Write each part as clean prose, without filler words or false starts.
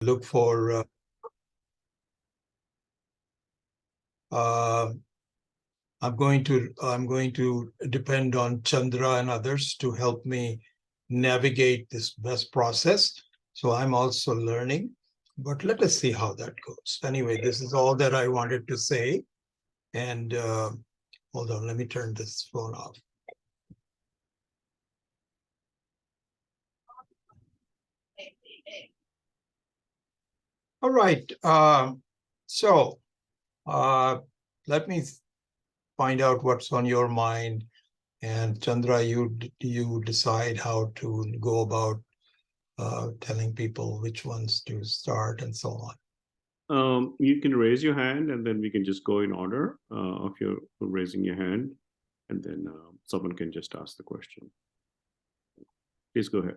look for I'm going to depend on Chandra and others to help me navigate this best process. So I'm also learning, but let us see how that goes. Anyway, this is all that I wanted to say. And hold on, let me turn this phone off. All right. So let me find out what's on your mind. And Chandra, you decide how to go about telling people which ones to start and so on. You can raise your hand and then we can just go in order of your raising your hand, and then someone can just ask the question. Please go ahead.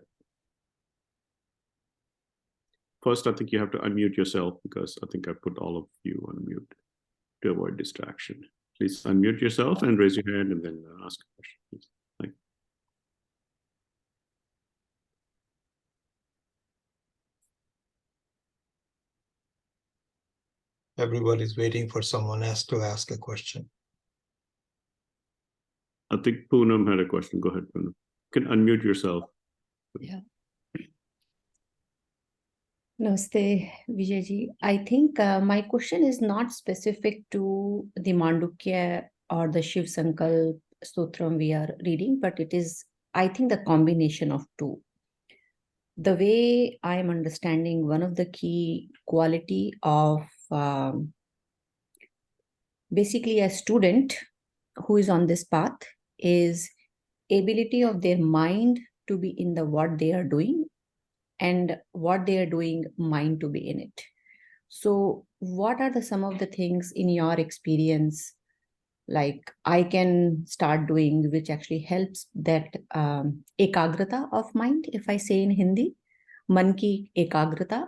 First, I think you have to unmute yourself because I think I put all of you on mute to avoid distraction. Please unmute yourself and raise your hand and then ask a question, please. Thank you. Everybody's waiting for someone else to ask a question. I think Poonam had a question. Go ahead, Poonam. You can unmute yourself. Yeah. Namaste, Vijayji. I think my question is not specific to the Mandukya or the Shiv Sankalp Sutram we are reading, but it is, I think, the combination of two. The way I am understanding, one of the key quality of basically a student who is on this path is ability of their mind to be in the what they are doing, and what they are doing, mind to be in it. So what are some of the things in your experience, like I can start doing, which actually helps that ekagrata of mind, if I say in Hindi, man ki ekagrata,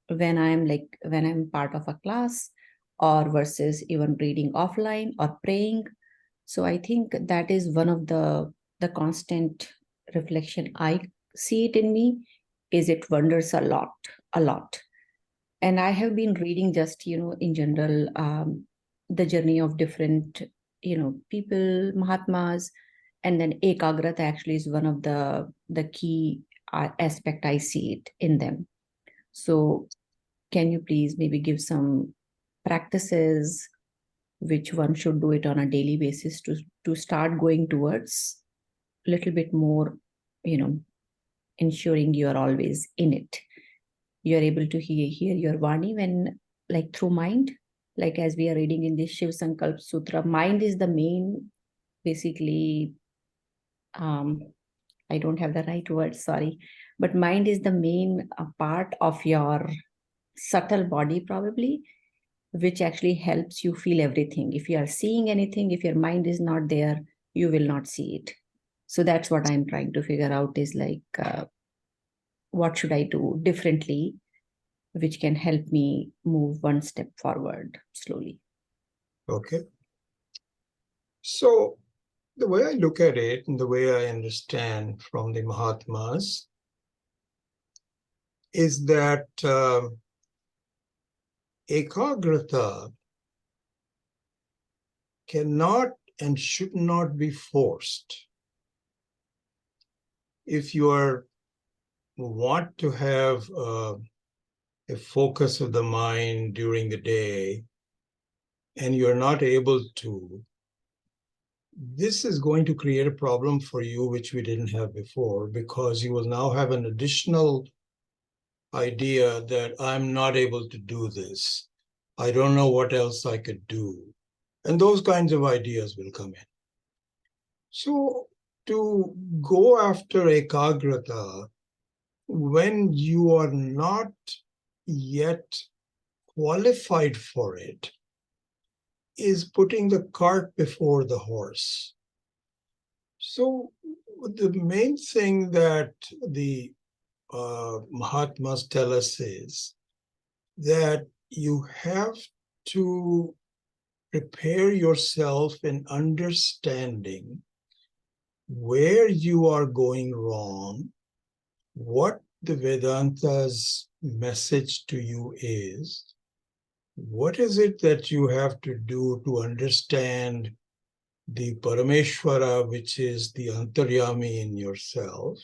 when I'm part of a class, or versus even reading offline or praying. So I think that is one of the constant reflection I see it in me, is it wonders a lot. And I have been reading just, in general, the journey of different, people, Mahatmas, and then ekagrata actually is one of the key aspect I see it in them. So can you please maybe give some practices which one should do it on a daily basis to start going towards a little bit more, ensuring you are always in it. You are able to hear your Vani when, like, through mind, like as we are reading in this Shiv Sankalp Sutra, mind is the main, basically, I don't have the right word, sorry, but mind is the main part of your subtle body probably, which actually helps you feel everything. If you are seeing anything, if your mind is not there, you will not see it. So that's what I'm trying to figure out, is like, what should I do differently, which can help me move one step forward slowly. Okay. So the way I look at it and the way I understand from the Mahatmas is that ekagrata cannot and should not be forced. If you want to have a focus of the mind during the day and you're not able to, this is going to create a problem for you, which we didn't have before, because you will now have an additional idea that I'm not able to do this. I don't know what else I could do. And those kinds of ideas will come in. So to go after ekagrata when you are not yet qualified for it is putting the cart before the horse. So the main thing that the Mahatmas tell us is that you have to prepare yourself in understanding where you are going wrong, what the Vedanta's message to you is, what is it that you have to do to understand the Parameshwara, which is the Antaryami in yourself?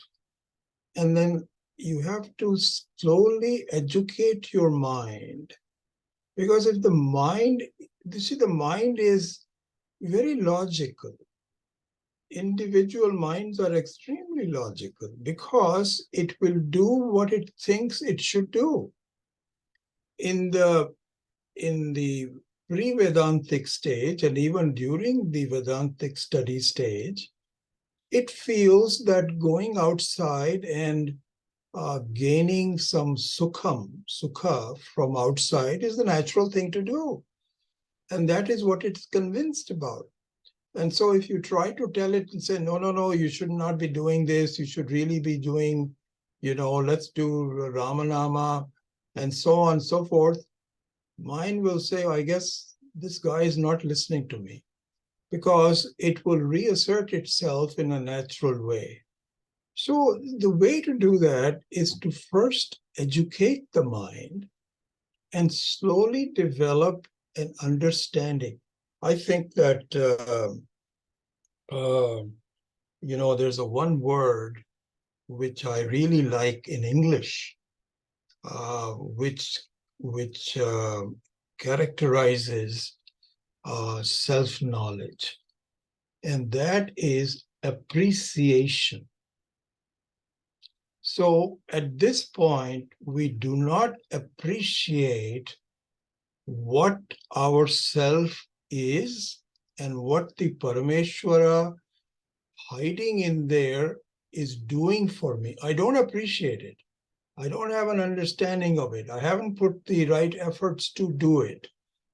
And then you have to slowly educate your mind. Because if the mind, you see, the mind is very logical. Individual minds are extremely logical because it will do what it thinks it should do. In the pre-Vedantic stage, and even during the Vedantic study stage, it feels that going outside and gaining some sukha from outside is the natural thing to do. And that is what it's convinced about. And so if you try to tell it and say, no, you should not be doing this, you should really be doing, let's do Ramanama, and so on and so forth, mind will say, I guess this guy is not listening to me, because it will reassert itself in a natural way. So the way to do that is to first educate the mind and slowly develop an understanding. I think that, there's a one word which I really like in English, which characterizes self-knowledge, and that is appreciation. So at this point, we do not appreciate what our self is and what the Parameshwara hiding in there is doing for me. I don't appreciate it. I don't have an understanding of it. I haven't put the right efforts to do it.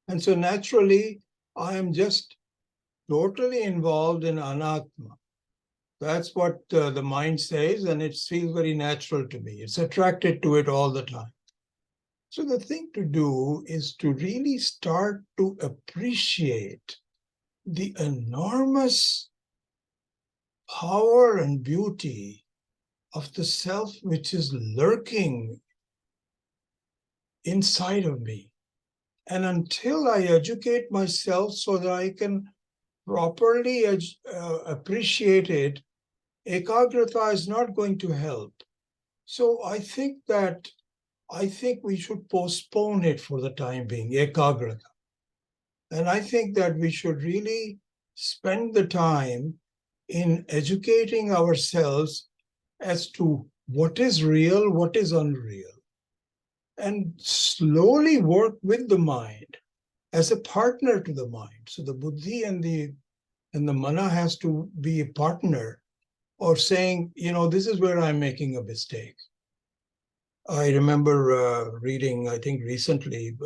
And so naturally, I am just totally involved in anatma. That's what the mind says, and it feels very natural to me. It's attracted to it all the time. So the thing to do is to really start to appreciate the enormous power and beauty of the self which is lurking inside of me. And until I educate myself so that I can properly appreciate it, ekagrata is not going to help. So I think we should postpone it for the time being, ekagrata. And I think that we should really spend the time in educating ourselves as to what is real, what is unreal, and slowly work with the mind as a partner to the mind. So the buddhi and the mana has to be a partner, or saying, this is where I'm making a mistake. I remember reading, I think recently,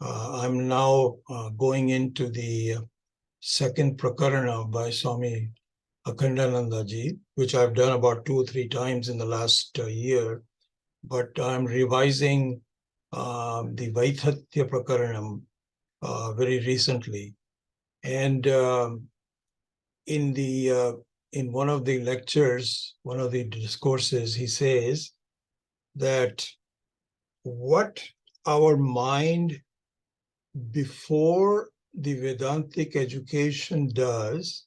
I'm now going into the second prakarana by Swami Akhandanandaji, which I've done about 2 or 3 times in the last year. But I'm revising the Vaithatya Prakaranam very recently. And in one of the lectures, one of the discourses, he says that what our mind before the Vedantic education does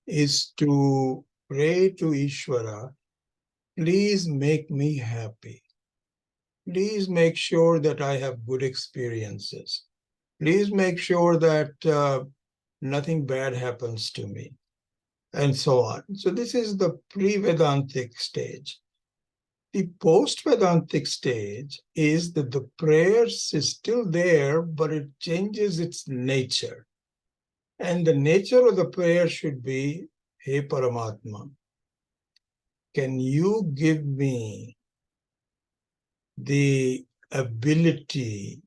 is to pray to Ishvara, please make me happy. Please make sure that I have good experiences. Please make sure that nothing bad happens to me, and so on. So this is the pre-Vedantic stage. The post-Vedantic stage is that the prayer is still there, but it changes its nature. And the nature of the prayer should be, Hey Paramatma, can you give me the ability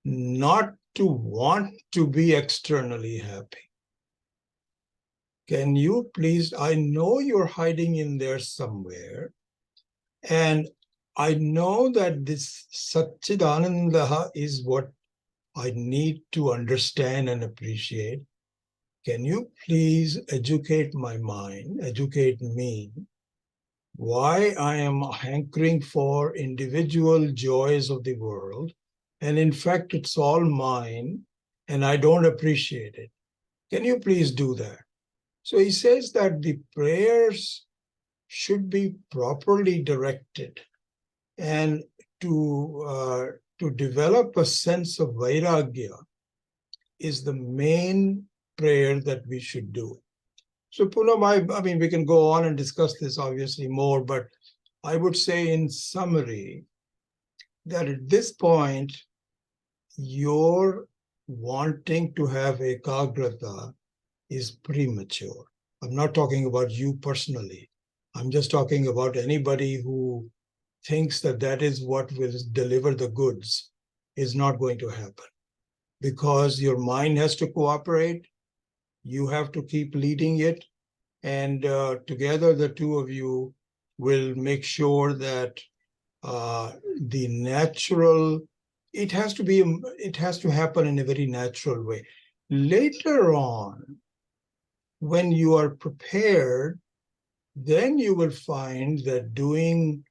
not to want to be externally happy? Can you please, I know you're hiding in there somewhere, and I know that this Satchidananda is what I need to understand and appreciate. Can you please educate my mind, educate me, why I am hankering for individual joys of the world. And in fact, it's all mine and I don't appreciate it. Can you please do that? So he says that the prayers should be properly directed, and to develop a sense of vairagya is the main prayer that we should do. So Poonam, I mean, we can go on and discuss this obviously more, but I would say in summary that at this point, your wanting to have ekagrata is premature. I'm not talking about you personally. I'm just talking about anybody who thinks that that is what will deliver the goods is not going to happen, because your mind has to cooperate. You have to keep leading it. And together, the two of you will make sure that the natural, it has to happen in a very natural way. Later on, when you are prepared, then you will find that doing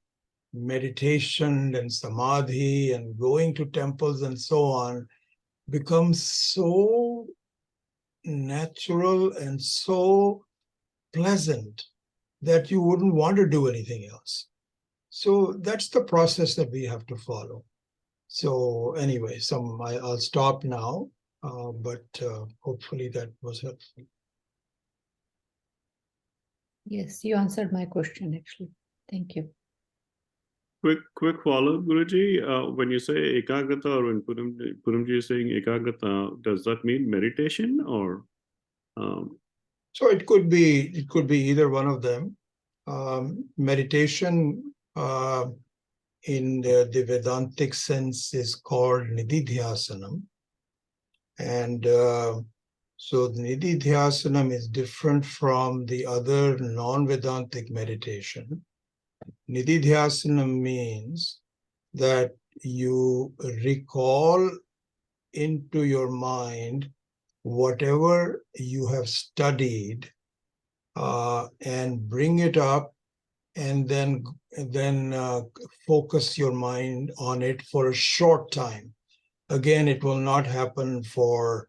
meditation and samadhi and going to temples and so on becomes so natural and so pleasant that you wouldn't want to do anything else. So that's the process that we have to follow. So anyway, I'll stop now, but hopefully that was helpful. Yes, you answered my question actually. Thank you. Quick follow-up, Guruji. When you say ekagrata, or when Puramji is saying ekagrata, does that mean meditation or? So it could be either one of them. Meditation in the Vedantic sense is called nididhyasanam. And so the nididhyasanam is different from the other non-Vedantic meditation. Nididhyasanam means that you recall into your mind whatever you have studied and bring it up, and then focus your mind on it for a short time. Again, it will not happen for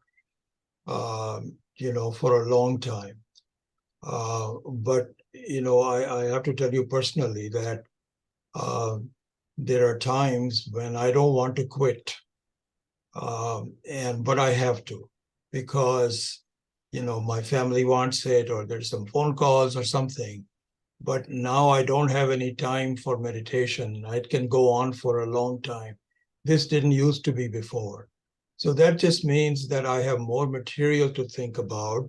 for a long time. But I have to tell you personally that there are times when I don't want to quit, but I have to, because my family wants it, or there's some phone calls or something. But now I don't have any time for meditation. It can go on for a long time. This didn't used to be before. So that just means that I have more material to think about.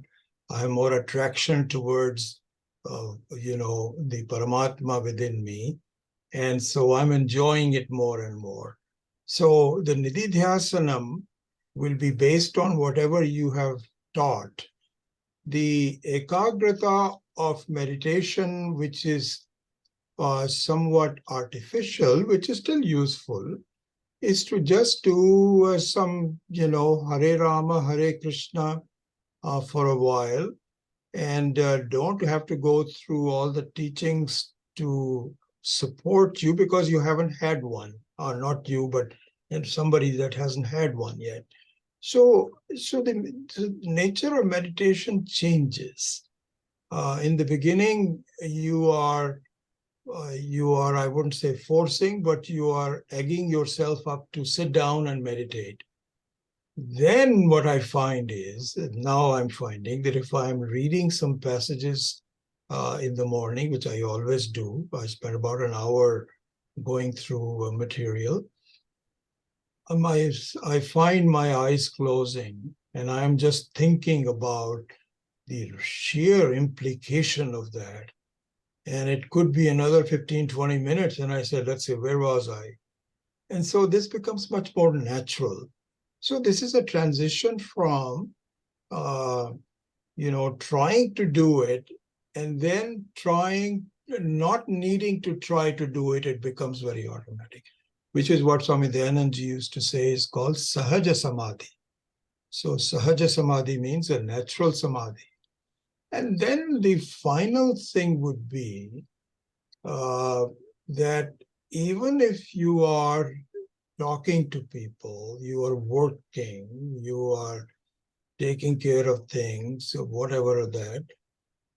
I have more attraction towards, the Paramatma within me. And so I'm enjoying it more and more. So the nididhyasanam will be based on whatever you have taught. The ekagrata of meditation, which is somewhat artificial, which is still useful, is to just do some, Hare Rama, Hare Krishna for a while, and don't have to go through all the teachings to support you, because you haven't had one, or not you, but somebody that hasn't had one yet. So the nature of meditation changes. In the beginning, you are, I wouldn't say forcing, but you are egging yourself up to sit down and meditate. Then what I find is, now I'm finding that if I'm reading some passages in the morning, which I always do, I spend about an hour going through material, I find my eyes closing, and I'm just thinking about the sheer implication of that. And it could be another 15, 20 minutes. And I said, let's see, where was I? And so this becomes much more natural. So this is a transition from, trying to do it, and then not needing to try to do it, it becomes very automatic, which is what Swami Dayanand used to say is called Sahaja Samadhi. So Sahaja Samadhi means a natural Samadhi. And then the final thing would be that even if you are talking to people, you are working, you are taking care of things, whatever that,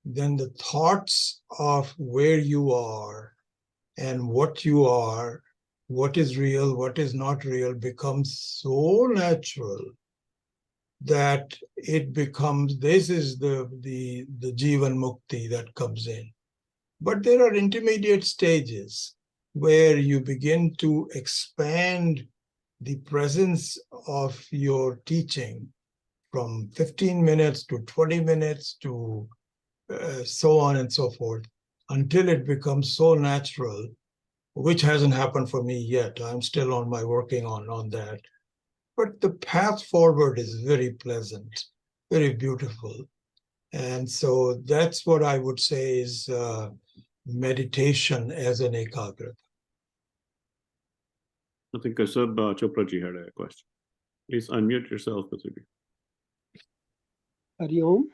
then the thoughts of where you are and what you are, what is real, what is not real, becomes so natural that it becomes, this is the Jivan Mukti that comes in. But there are intermediate stages where you begin to expand the presence of your teaching from 15 minutes to 20 minutes to so on and so forth, until it becomes so natural, which hasn't happened for me yet. I'm still on my working on that. But the path forward is very pleasant, very beautiful. And so that's what I would say is meditation as an ekagrata. I think Kasab Chopra ji had a question. Please unmute yourself, Kasab. Hari Om.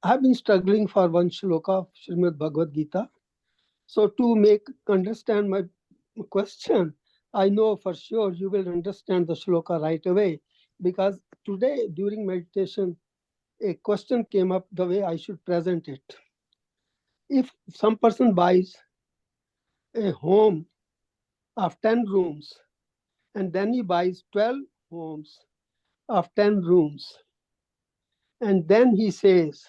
I've been struggling for one shloka of Srimad Bhagavad Gita. So to understand my question, I know for sure you will understand the shloka right away, because today during meditation, a question came up the way I should present it. If some person buys a home of 10 rooms and then he buys 12 homes of 10 rooms, and then he says,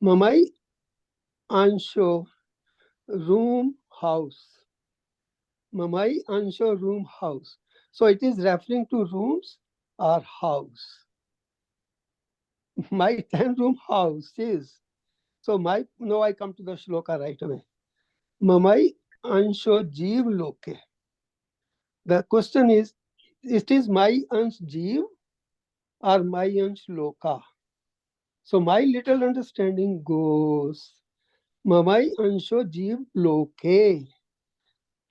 Mamai Ansho room house. Mamai Ansho room house. So it is referring to rooms or house. My 10-room house is. So now I come to the shloka right away. Mamai Ansho Jeev Loke. The question is, it is my Ansh Jeev or my Ansh Loka? So my little understanding goes, Mamai Ansho Jeev Loke.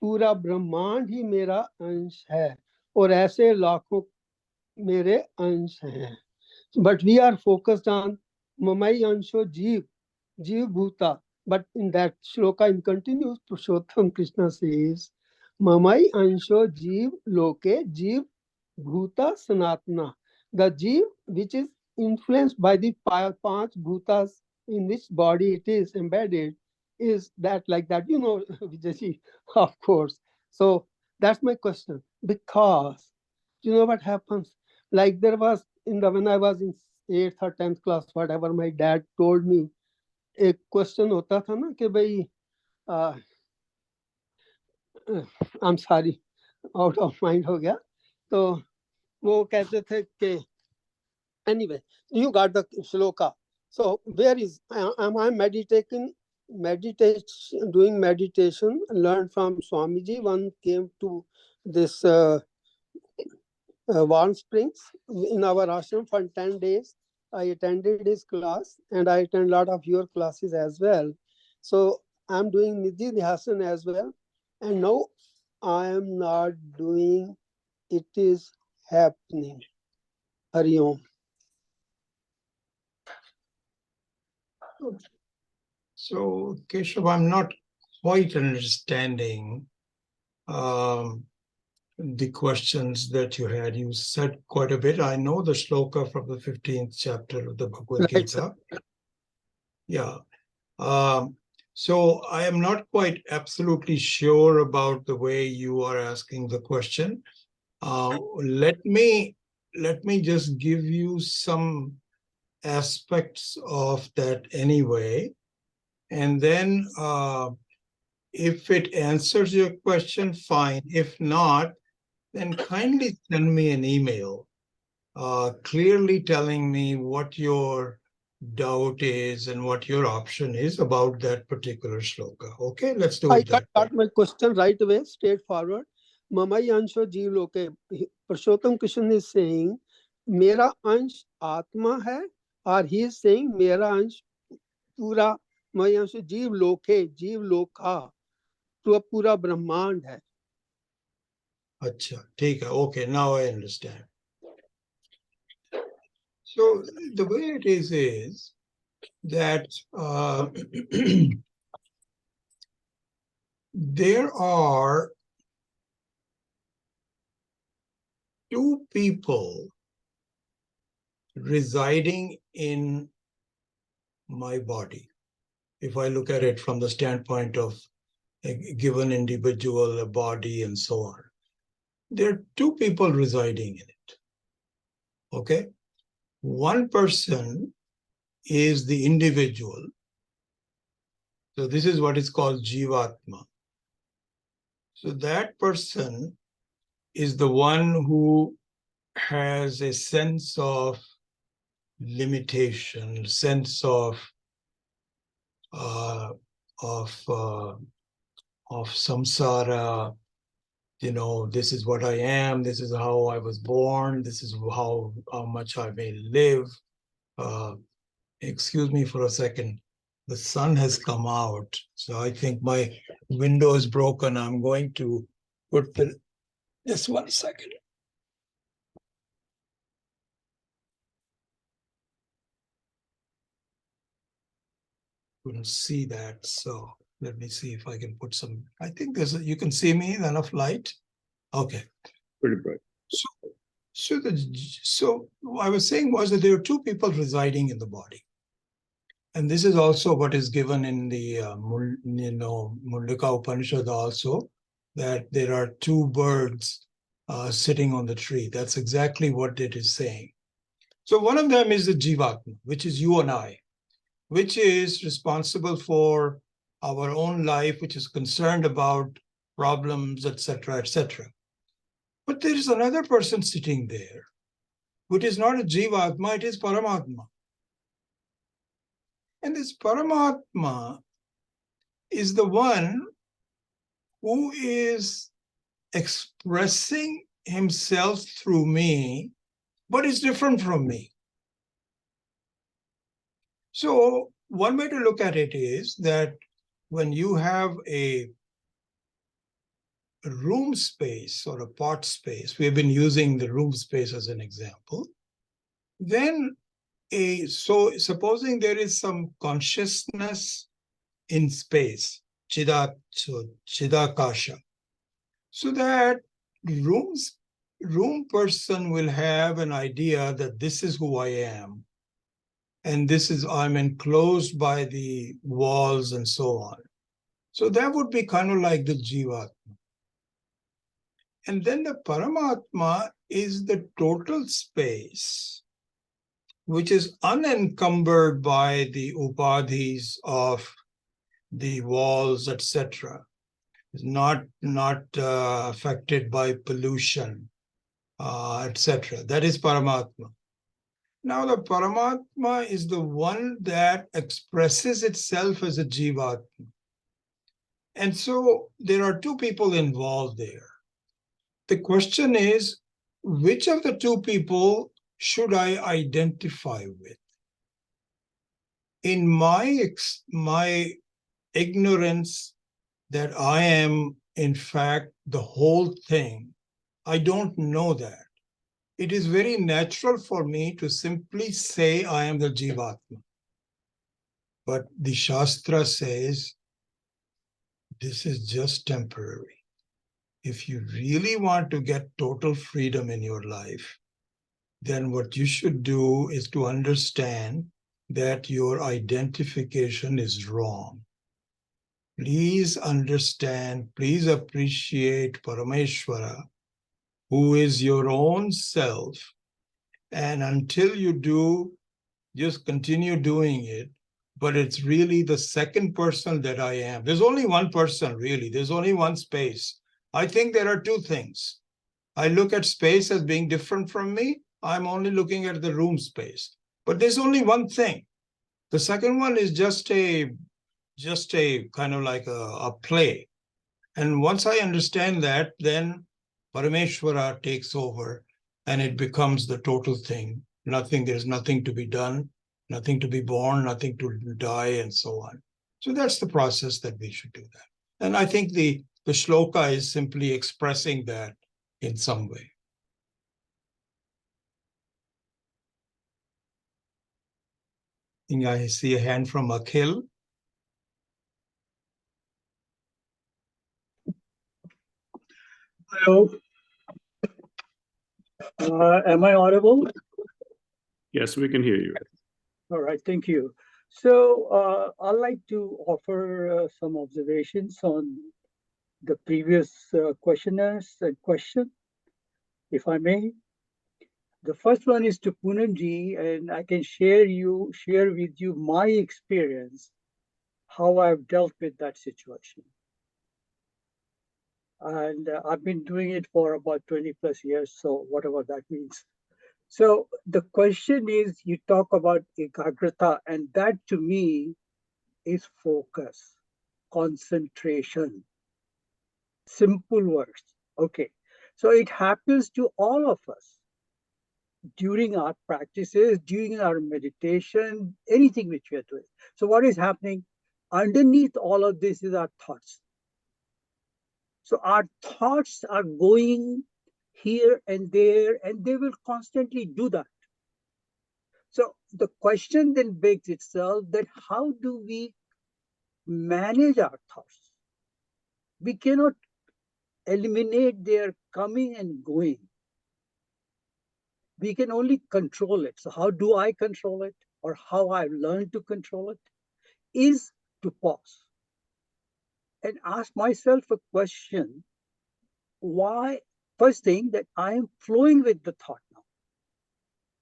पूरा ब्रह्मांड ही मेरा अंश है और ऐसे लाखों मेरे अंश हैं. But we are focused on Mamai Ansho Jeev, Jeev Bhuta. But in that shloka in continues, Purushottam Krishna says, Mamai Ansho Jeev Loke, Jeev Bhuta Sanatana. The Jeev which is influenced by the Panch Bhutas in which body it is embedded, is that like that? You know, Vijayji, of course. So that's my question. Because you know what happens? Like there was when I was in 8th or 10th class, whatever, my dad told me, एक question होता था ना कि भाई I'm sorry, out of mind हो गया. तो वो कहते थे कि anyway, you got the shloka. So where is am I doing meditation, learned from Swamiji. One came to this Warm Springs in our ashram for 10 days. I attended his class and I attend a lot of your classes as well. So I'm doing Nidhi Dhyasan as well. And now I am not doing, it is happening. Hari Om. So, Keshav, I'm not quite understanding the questions that you had. You said quite a bit. I know the shloka from the 15th chapter of the Bhagavad Gita. Yeah. So I am not quite absolutely sure about the way you are asking the question. Let me just give you some aspects of that anyway. And then if it answers your question, fine. If not, then kindly send me an email clearly telling me what your doubt is and what your option is about that particular shloka. Okay, let's do it. I got my question right away, straightforward. Mamai Ansho Jeev Loke. Purushottam Krishna is saying, Mera Ansh Atma hai, or he is saying, Mera Ansh Pura, Mamai Ansho Jeev Loke, Jeev Loka. तो पूरा ब्रह्मांड है. अच्छा, ठीक है. Okay, now I understand. So the way it is that there are two people residing in my body. If I look at it from the standpoint of a given individual, a body, and so on, there are two people residing in it. Okay? One person is the individual. So this is what is called Jivatma. So that person is the one who has a sense of limitation, sense of samsara. You know, this is what I am. This is how I was born. This is how much I may live. Excuse me for a second. The sun has come out, so I think my window is broken. I'm going to put just 1 second. Couldn't see that, so let me see if I can put some. I think you can see me, enough light. Okay. Pretty bright. So what I was saying was that there are two people residing in the body. And this is also what is given in the Mundaka Upanishad also, that there are two birds sitting on the tree. That's exactly what it is saying. So one of them is the Jivatma, which is you and I, which is responsible for our own life, which is concerned about problems, etc., etc. But there is another person sitting there, which is not a Jivatma, it is Paramatma. And this Paramatma is the one who is expressing himself through me, but is different from me. So one way to look at it is that when you have a room space or a pot space, we've been using the room space as an example, then so supposing there is some consciousness in space, Chidakasha, so that room person will have an idea that this is who I am, and I'm enclosed by the walls and so on. So that would be kind of like the Jivatma. And then the Paramatma is the total space, which is unencumbered by the upadhis of the walls, etc. Is not affected by pollution, etc. That is Paramatma. Now the Paramatma is the one that expresses itself as a Jivatma. And so there are two people involved there. The question is, which of the two people should I identify with? In my ignorance that I am, in fact, the whole thing, I don't know that. It is very natural for me to simply say I am the Jivatma. But the Shastra says this is just temporary. If you really want to get total freedom in your life, then what you should do is to understand that your identification is wrong. Please understand, please appreciate Parameshwara, who is your own self. And until you do, just continue doing it. But it's really the second person that I am. There's only one person, really. There's only one space. I think there are two things. I look at space as being different from me. I'm only looking at the room space. But there's only one thing. The second one is just a kind of like a play. And once I understand that, then Parameshwara takes over and it becomes the total thing. There's nothing to be done, nothing to be born, nothing to die, and so on. So that's the process that we should do that. And I think the shloka is simply expressing that in some way. think I see a hand from Akhil. Hello. Am I audible? Yes, we can hear you. All right, thank you. So I'd like to offer some observations on the previous questionnaires and question, if I may. The first one is to Poonamji, and I can share with you my experience, how I've dealt with that situation. And I've been doing it for about 20 plus years, so whatever that means. So the question is, you talk about ekagrata, and that to me is focus, concentration, simple words. Okay, so it happens to all of us during our practices, during our meditation, anything which we are doing. So what is happening? Underneath all of this is our thoughts. So our thoughts are going here and there, and they will constantly do that. So the question then begs itself that how do we manage our thoughts? We cannot eliminate their coming and going. We can only control it. So how do I control it, or how I've learned to control it, is to pause and ask myself a question. Why? First thing, that I am flowing with the thought now.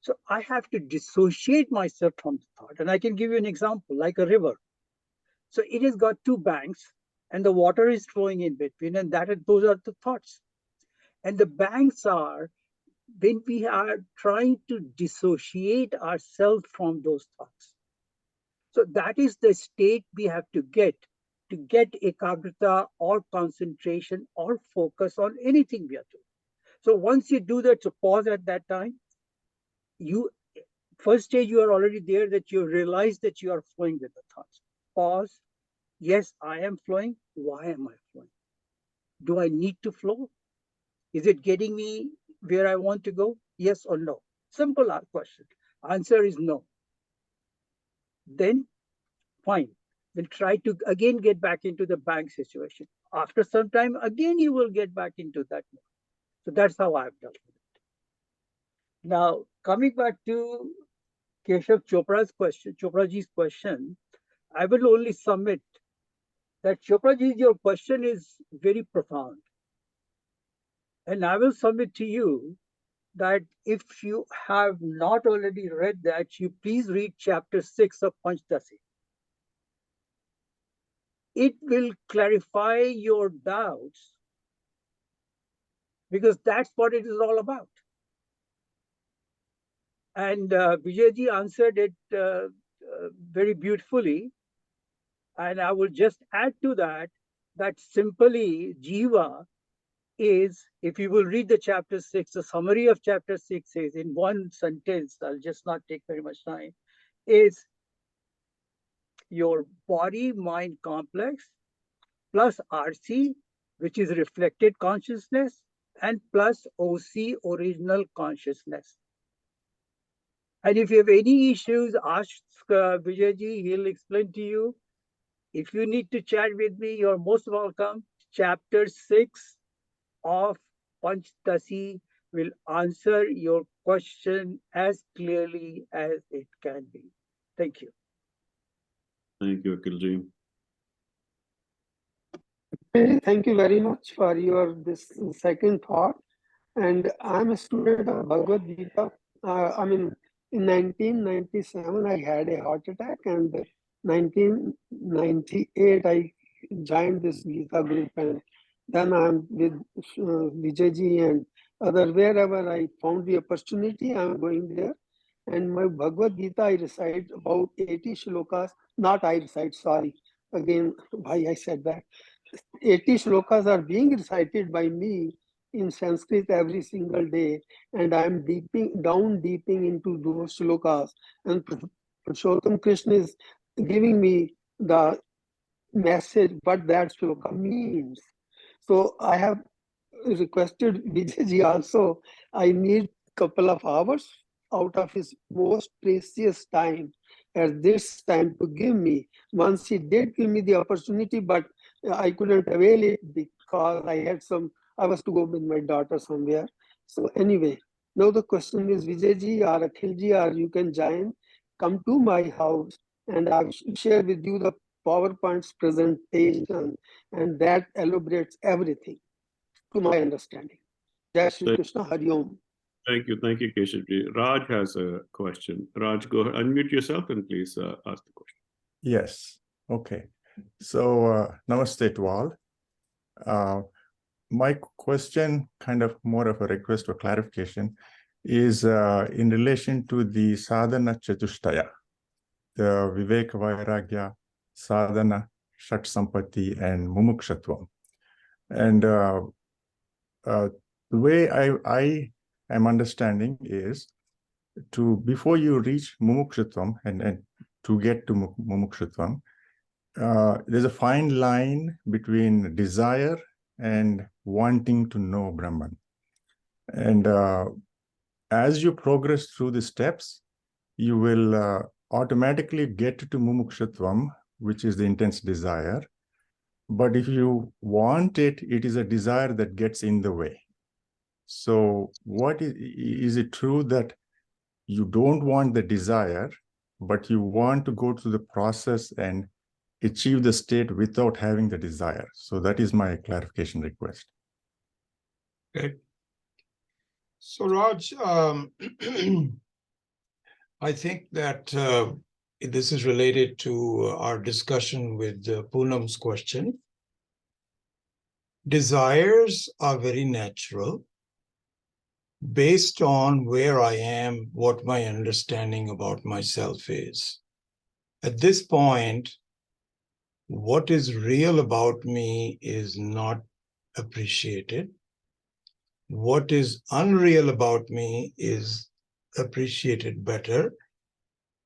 So I have to dissociate myself from the thought. And I can give you an example, like a river. So it has got two banks, and the water is flowing in between, and those are the thoughts. And the banks are when we are trying to dissociate ourselves from those thoughts. So that is the state we have to get ekagrata or concentration or focus on anything we are doing. So once you do that, so pause at that time. First stage, you are already there, that you realize that you are flowing with the thoughts. Pause. Yes, I am flowing. Why am I flowing? Do I need to flow? Is it getting me where I want to go? Yes or no? Simple question. Answer is no. Then, fine. We'll try to again get back into the bank situation. After some time, again, you will get back into that mode. So that's how I've dealt with it. Now, coming back to Keshav Chopraji's question, I will only submit that Chopraji, your question is very profound. And I will submit to you that if you have not already read that, you please read chapter 6 of Panchdasi. It will clarify your doubts, because that's what it is all about. And Vijayji answered it very beautifully. And I will just add to that, that simply Jiva is, if you will read the chapter 6, the summary of chapter 6 is in one sentence, I'll just not take very much time, is your body-mind complex plus RC, which is reflected consciousness, and plus OC, original consciousness. And if you have any issues, ask Vijayji, he'll explain to you. If you need to chat with me, you're most welcome. Chapter 6 of Panchdasi will answer your question as clearly as it can be. Thank you. Thank you, Akhilji. Thank you very much for this second thought. And I'm a student of Bhagavad Gita. In 1997, I had a heart attack, and 1998, I joined this Gita group, and then I'm with Vijayji and other, wherever I found the opportunity, I'm going there. And my Bhagavad Gita, I recite about 80 shlokas, not I recite, sorry. Again, why I said that. 80 shlokas are being recited by me in Sanskrit every single day, and I'm deeping into those shlokas. And Purushottam Krishna is giving me the message what that shloka means. So I have requested Vijayji also, I need couple of hours out of his most precious time at this time to give me. Once he did give me the opportunity, but I couldn't avail it because I was to go with my daughter somewhere. So anyway, now the question is, Vijayji or Akhilji, or you can join, come to my house and I will share with you the PowerPoint's presentation, and that elaborates everything to my understanding. Jai Shri Thank- Krishna, Hari Om. Thank you, Keshavji. Raj has a question. Raj, go ahead, unmute yourself and please ask the question. Yes. Okay. So, namaste to all. My question, kind of more of a request for clarification, is in relation to the sadhana chatushtaya, the Vivek Vairagya, sadhana, Shat Sampatti, and Mumukshatvam. And the way I am understanding is before you reach Mumukshatvam and to get to Mumukshatvam, there's a fine line between desire and wanting to know Brahman. And as you progress through the steps, you will automatically get to Mumukshatvam, which is the intense desire. But if you want it, it is a desire that gets in the way. So what is it true that you don't want the desire, but you want to go through the process and achieve the state without having the desire? So that is my clarification request. Okay. So Raj, I think that this is related to our discussion with Poonam's question. Desires are very natural based on where I am, what my understanding about myself is. At this point, what is real about me is not appreciated. What is unreal about me is appreciated better.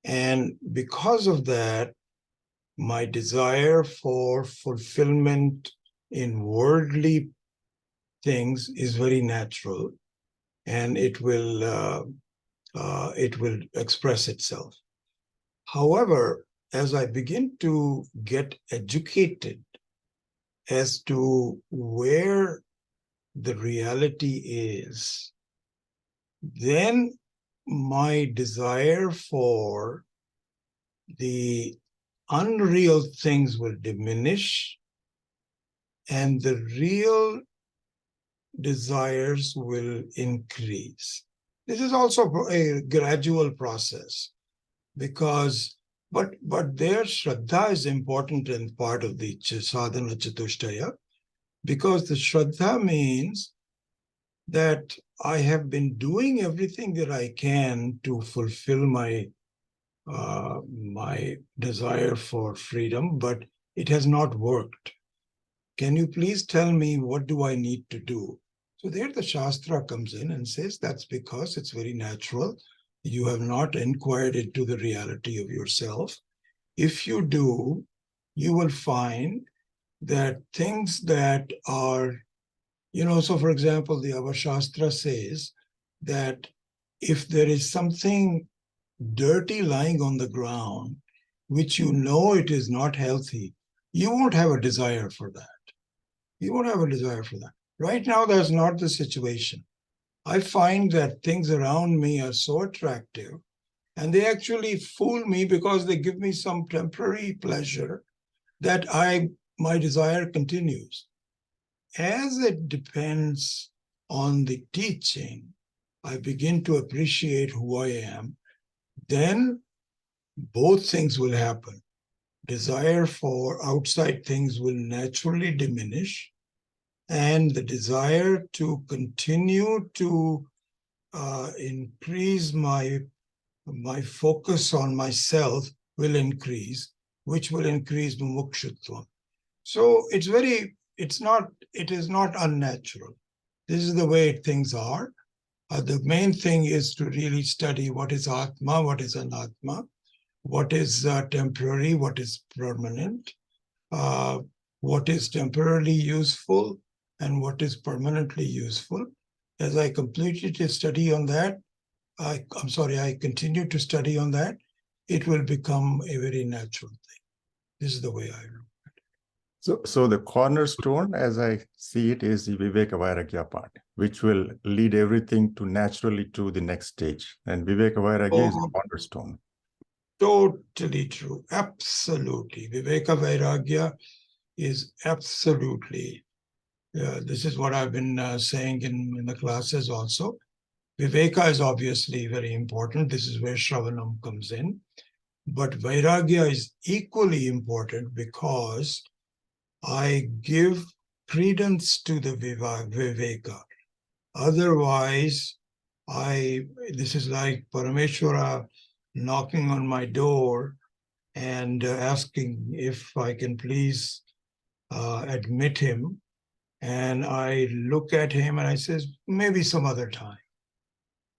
And because of that, my desire for fulfillment in worldly things is very natural, and it will express itself. However, as I begin to get educated as to where the reality is, then my desire for the unreal things will diminish, and the real desires will increase. This is also a gradual process, because but their Shraddha is important and part of the sadhana chatushtaya, because the Shraddha means that I have been doing everything that I can to fulfill my desire for freedom, but it has not worked. Can you please tell me, what do I need to do? So there the Shastra comes in and says that's because it's very natural. You have not inquired into the reality of yourself. If you do, you will find that things that are, so for example, our Shastra says that if there is something dirty lying on the ground, which you know it is not healthy, you won't have a desire for that. You won't have a desire for that. Right now, that's not the situation. I find that things around me are so attractive, and they actually fool me because they give me some temporary pleasure that my desire continues. As it depends on the teaching, I begin to appreciate who I am. Then both things will happen. Desire for outside things will naturally diminish, and the desire to continue to increase my focus on myself will increase, which will increase mumukshutvam. So it is not unnatural. This is the way things are. The main thing is to really study what is Atma, what is Anatma, what is temporary, what is permanent, what is temporarily useful, and what is permanently useful. As I completed a study on that, I continue to study on that, it will become a very natural thing. This is the way I look. So the cornerstone, as I see it, is the Viveka Vairagya part, which will lead everything to naturally to the next stage. And Viveka Vairagya is the cornerstone. Totally true. Absolutely. Viveka Vairagya is absolutely. This is what I've been saying in the classes also. Viveka is obviously very important. This is where Shravanam comes in. But Vairagya is equally important because I give credence to the Viveka. Otherwise, this is like Parameshwara knocking on my door and asking if I can please admit him. And I look at him and I says, maybe some other time.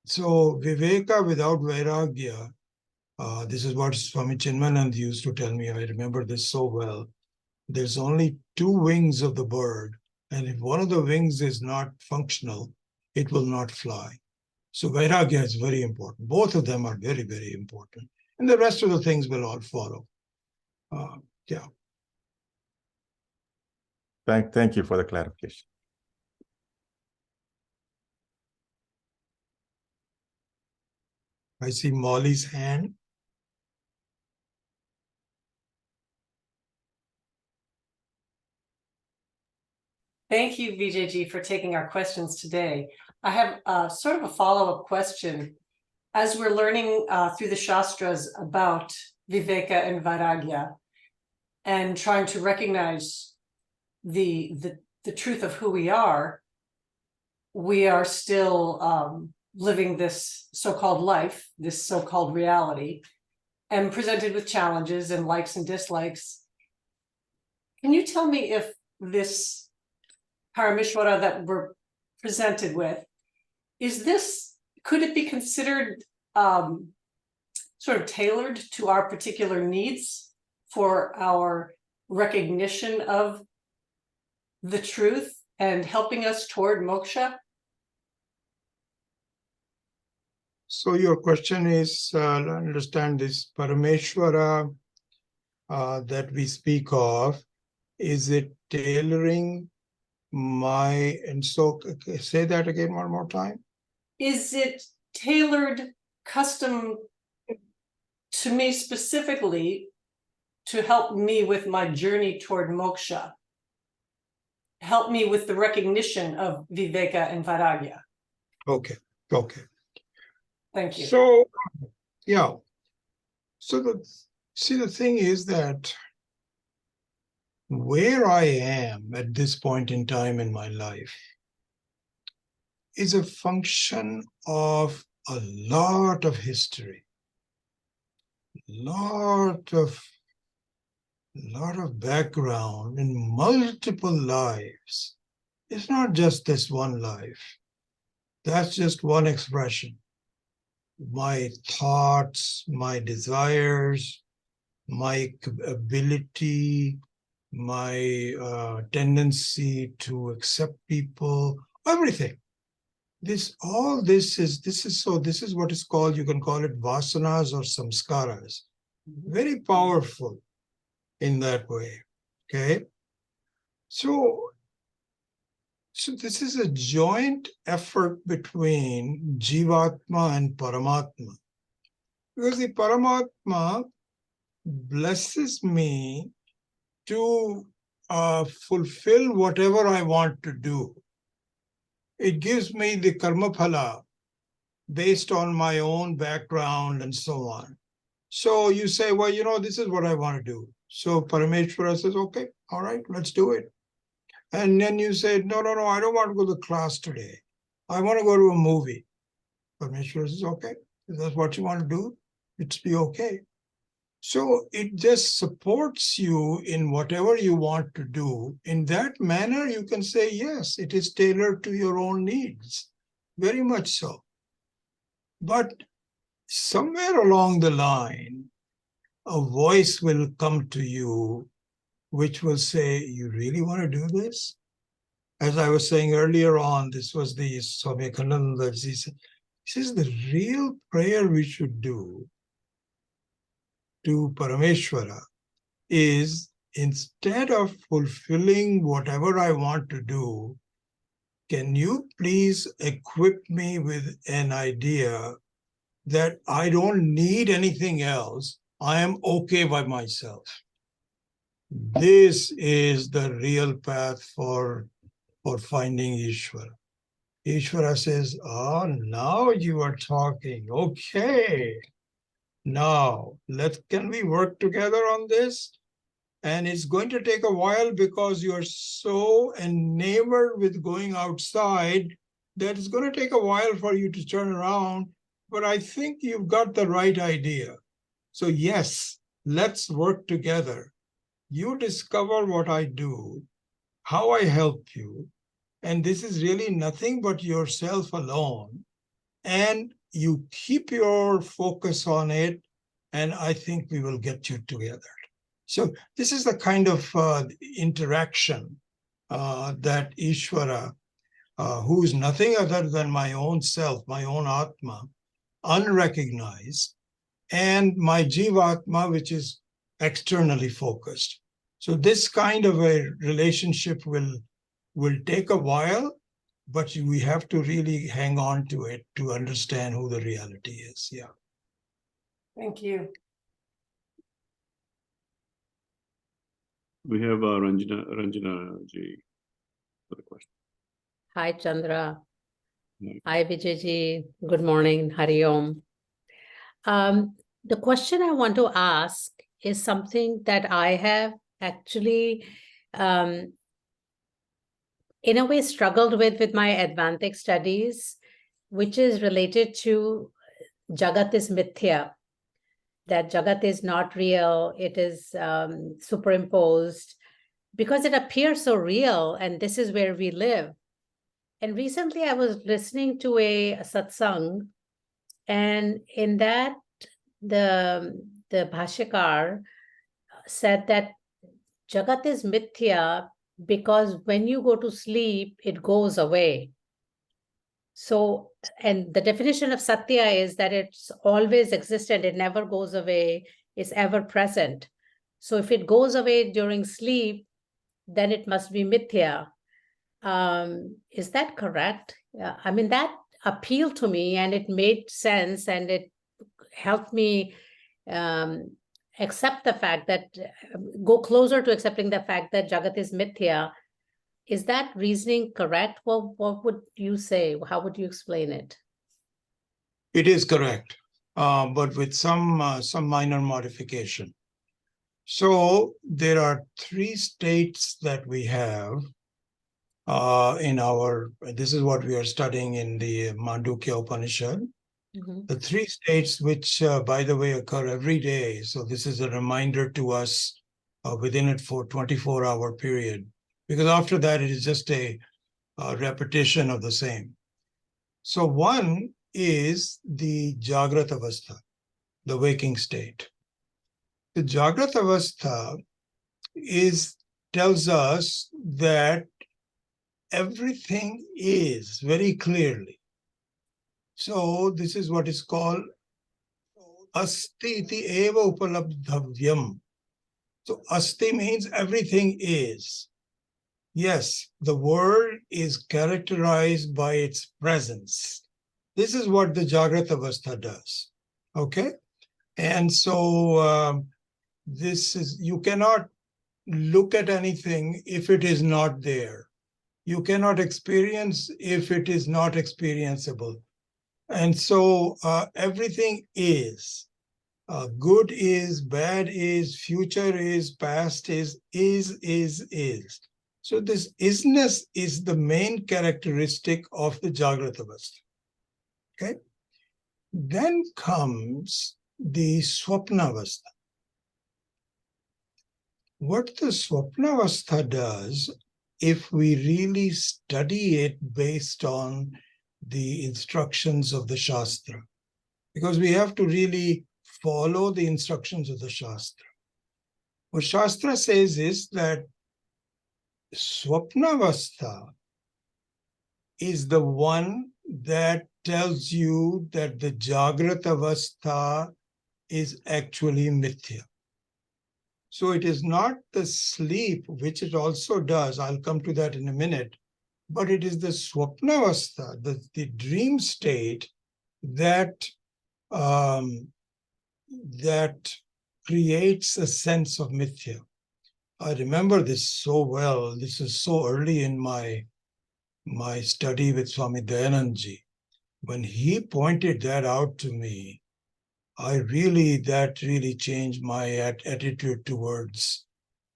So Viveka without Vairagya, this is what Swami Chinmayananda used to tell me. I remember this so well. There's only two wings of the bird. And if one of the wings is not functional, it will not fly. So Vairagya is very important. Both of them are very, very important. And the rest of the things will all follow. Yeah. Thank you for the clarification. I see Molly's hand. Thank you, Vijayji, for taking our questions today. I have sort of a follow-up question. As we're learning through the Shastras about Viveka and Vairagya and trying to recognize the truth of who we are still living this so-called life, this so-called reality, and presented with challenges and likes and dislikes. Can you tell me if this Parameshwara that we're presented with, could it be considered sort of tailored to our particular needs for our recognition of the truth and helping us toward moksha? So your question is, understand this Parameshwara that we speak of, is it tailoring and so say that again one more time. Is it tailored custom to me specifically to help me with my journey toward moksha? Help me with the recognition of Viveka and Vairagya. Okay. Thank you. So, yeah. So the thing is that where I am at this point in time in my life is a function of a lot of history, lot of background in multiple lives. It's not just this one life. That's just one expression. My thoughts, my desires, my ability, my tendency to accept people, everything. This is what is called, you can call it vasanas or samskaras. Very powerful in that way. Okay. So this is a joint effort between Jivatma and Paramatma. Because the Paramatma blesses me to fulfill whatever I want to do. It gives me the karma phala based on my own background and so on. So you say, well, this is what I want to do. So Parameshwara says, okay, all right, let's do it. And then you say, no, I don't want to go to class today. I want to go to a movie. Parameshwara says, okay, if that's what you want to do, it's be okay. So it just supports you in whatever you want to do. In that manner, you can say, yes, it is tailored to your own needs. Very much so. But somewhere along the line, a voice will come to you which will say, you really want to do this? As I was saying earlier on, this was the Swami Akhandananda. He says the real prayer we should do to Parameshwara is, instead of fulfilling whatever I want to do, can you please equip me with an idea that I don't need anything else? I am okay by myself. This is the real path for finding Ishvara. Ishvara says, oh, now you are talking. Okay. Now, can we work together on this? And it's going to take a while because you're so enamored with going outside that it's going to take a while for you to turn around. But I think you've got the right idea. So yes, let's work together. You discover what I do, how I help you. And this is really nothing but yourself alone. And you keep your focus on it. And I think we will get you together. So this is the kind of interaction that Ishvara, who is nothing other than my own self, my own Atma, unrecognized, and my Jivatma, which is externally focused. So this kind of a relationship will take a while, but we have to really hang on to it to understand who the reality is. Yeah. Thank you. We have Ranjana ji for the question. Hi, Chandra. Hi. Hi, Vijayji. Good morning. Hari Om. The question I want to ask is something that I have actually, in a way, struggled with my Advantic studies, which is related to Jagat is Mithya, that Jagat is not real, it is superimposed, because it appears so real, and this is where we live. And recently I was listening to a satsang, and in that the Bhashyakar said that Jagat is Mithya because when you go to sleep, it goes away. So, and the definition of Satya is that it's always existed, it never goes away, it's ever present. So if it goes away during sleep, then it must be Mithya. Is that correct? I mean, that appealed to me and it made sense, and it helped me accept the fact that, go closer to accepting the fact that Jagat is Mithya. Is that reasoning correct? Well, what would you say? How would you explain it? It is correct, but with some minor modification. So there are 3 states that we have in our, this is what we are studying in the Mandukya Upanishad. Mm-hmm. The 3 states which, by the way, occur every day. So this is a reminder to us within it for 24-hour period, because after that, it is just a repetition of the same. So one is the Jagrat Avastha, the waking state. The Jagrat Avastha tells us that everything is very clearly. So this is what is called Asti iti eva upalabdhavyam. So Asti means everything is. Yes, the world is characterized by its presence. This is what the Jagrat Avastha does. Okay? And so this is, you cannot look at anything if it is not there. You cannot experience if it is not experienceable. And so everything is. Good is, bad is, future is, past is. So this isness is the main characteristic of the Jagrat Avastha. Okay? Then comes the Swapna Avastha. What the Swapna Avastha does, if we really study it based on the instructions of the Shastra, because we have to really follow the instructions of the Shastra. What Shastra says is that Swapna Avastha is the one that tells you that the Jagrat Avastha is actually mithya. So it is not the sleep, which it also does. I'll come to that in a minute. But it is the swapnavastha, the dream state that that creates a sense of mithya. I remember this so well. This is so early in my study with Swami Dayanandji. When he pointed that out to me, that really changed my attitude towards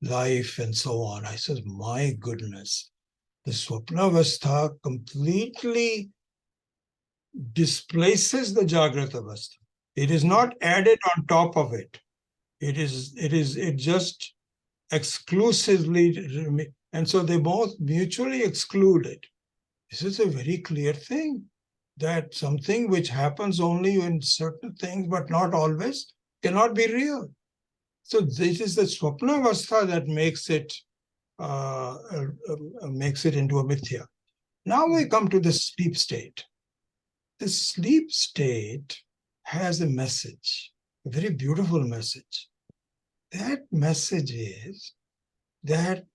life and so on. I said, my goodness, the Swapnavastha completely displaces the Jagrata Avastha. It is not added on top of it. It just exclusively, and so they both mutually exclude it. This is a very clear thing, that something which happens only in certain things, but not always, cannot be real. So this is the Swapnavastha that makes it into a mithya. Now we come to the sleep state. The sleep state has a message, a very beautiful message. That message is that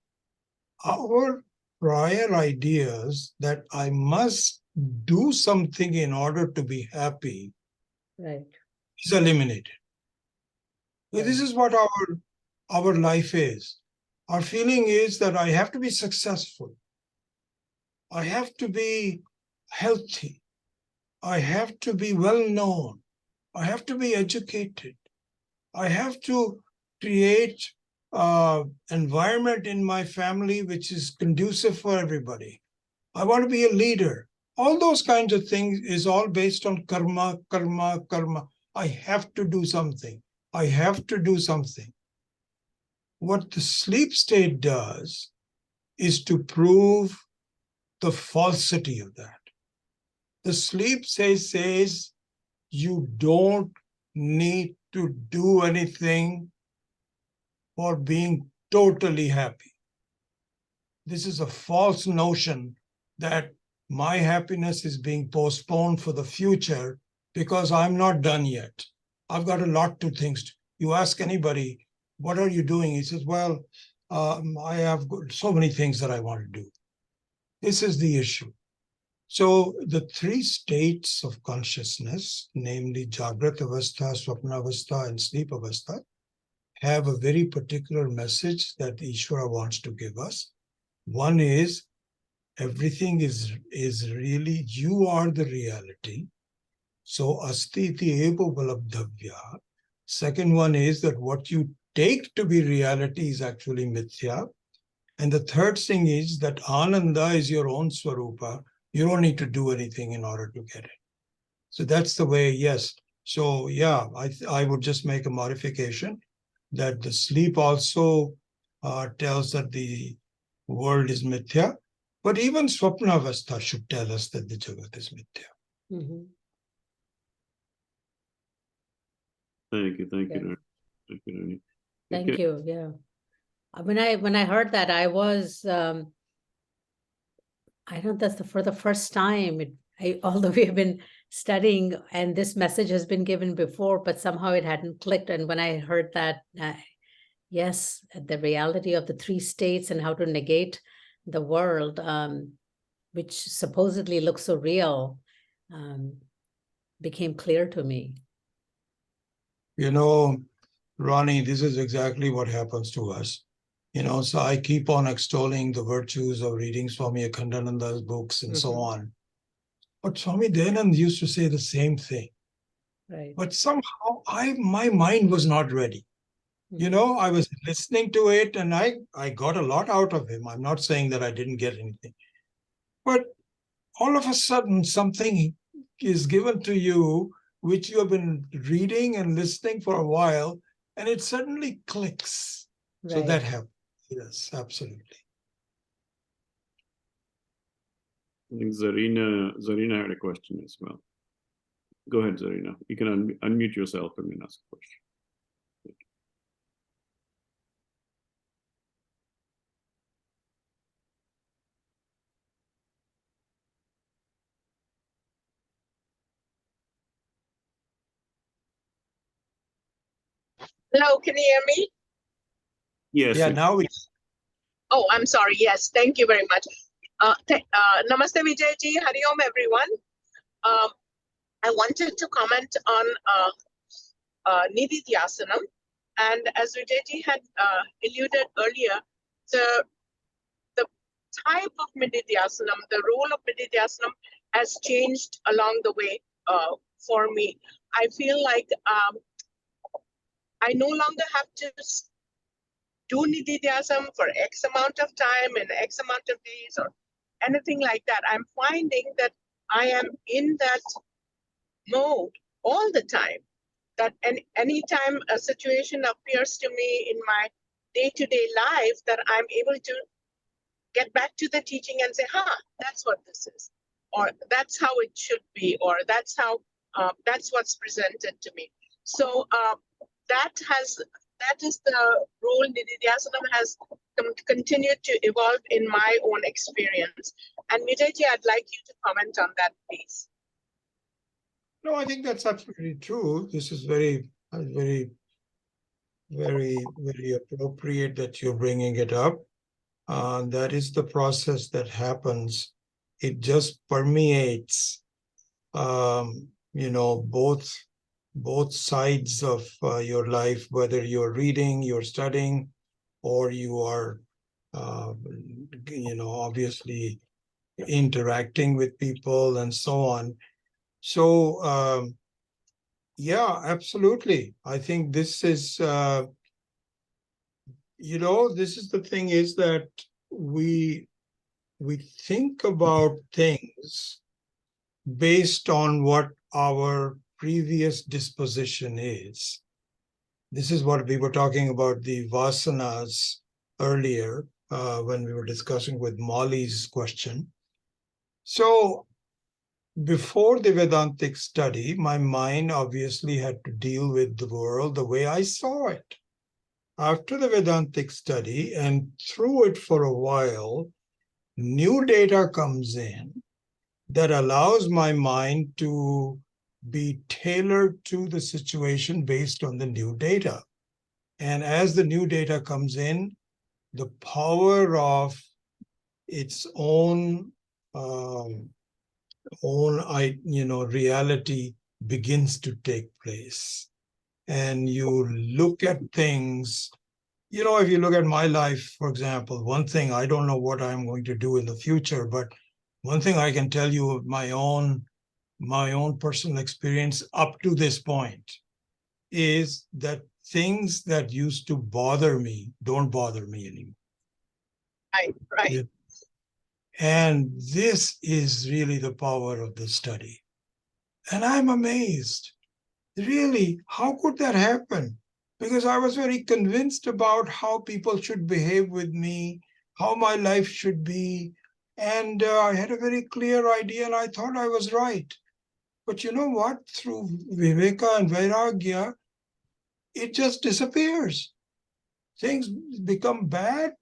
our prior ideas that I must do something in order to be happy Right. is eliminated. So this is what our life is. Our feeling is that I have to be successful. I have to be healthy. I have to be well known. I have to be educated. I have to create environment in my family which is conducive for everybody. I want to be a leader. All those kinds of things is all based on karma, karma, karma. I have to do something. I have to do something. What the sleep state does is to prove the falsity of that. The sleep says you don't need to do anything for being totally happy. This is a false notion that my happiness is being postponed for the future because I'm not done yet. I've got a lot of things. You ask anybody, what are you doing? He says, well, I have so many things that I want to do. This is the issue. So the three states of consciousness, namely Jagrata Avastha, Swapna Avastha, and Sleep Avastha, have a very particular message that Ishvara wants to give us. One is everything is really, you are the reality. So asti iti eva upalabdhavya. Second one is that what you take to be reality is actually mithya. And the third thing is that ananda is your own swarupa. You don't need to do anything in order to get it. So that's the way, yes. So yeah, I would just make a modification that the sleep also tells that the world is mithya, but even Swapnavastha should tell us that the Jagat is mithya. Mhm. Thank you. Thank Yeah. you. Thank you, Rani. Thank Okay. you. Yeah. When I heard that, I was I know that's for the first time. Although we have been studying and this message has been given before, but somehow it hadn't clicked. And when I heard that, yes, the reality of the three states and how to negate the world, which supposedly looks so real, became clear to me. You know, Ronnie, this is exactly what happens to us. You know, so I keep on extolling the virtues of reading Swami Akhandananda's books and so on. But Swami Dayanand used to say the same thing. Right. But somehow my mind was not ready. You know, I was listening to it and I got a lot out of him. I'm not saying that I didn't get anything. But all of a sudden, something is given to you which you have been reading and listening for a while, and it suddenly clicks. Right. So that happens. Yes, absolutely. I think Zarina had a question as well. Go ahead, Zarina. You can unmute yourself and then ask a question. Hello, can you hear me? Yes. Yeah, now we Oh, I'm sorry. Yes, thank you very much. Namaste Vijayji, Hari Om everyone. I wanted to comment on Nididhyasanam. And as Vijayji had alluded earlier, the type of Nididhyasanam, the role of Nididhyasanam has changed along the way for me. I feel like I no longer have to do Nididhyasam for X amount of time and X amount of days or anything like that. I'm finding that I am in that mode all the time. That anytime a situation appears to me in my day-to-day life, that I'm able to get back to the teaching and say, that's what this is. Or that's how it should be, or that's what's presented to me. So that is the role Nididhyasanam has continued to evolve in my own experience. And Vijayji, I'd like you to comment on that, please. No, I think that's absolutely true. This is very, very, very, very appropriate that you're bringing it up. That is the process that happens. It just permeates, both sides of your life, whether you're reading, you're studying, or you are, obviously interacting with people and so on. So, yeah, absolutely. I think this is, this is the thing is that we think about things based on what our previous disposition is. This is what we were talking about, the vasanas earlier, when we were discussing with Molly's question. So before the Vedantic study, my mind obviously had to deal with the world the way I saw it. After the Vedantic study and through it for a while, new data comes in that allows my mind to be tailored to the situation based on the new data. And as the new data comes in, the power of its own reality begins to take place. And you look at things, if you look at my life, for example, one thing, I don't know what I'm going to do in the future, but one thing I can tell you of my own personal experience up to this point is that things that used to bother me don't bother me anymore. Right. And this is really the power of the study. And I'm amazed. Really, how could that happen? Because I was very convinced about how people should behave with me, how my life should be. And I had a very clear idea and I thought I was right. But you know what? Through Viveka and Vairagya, it just disappears. Things become bad.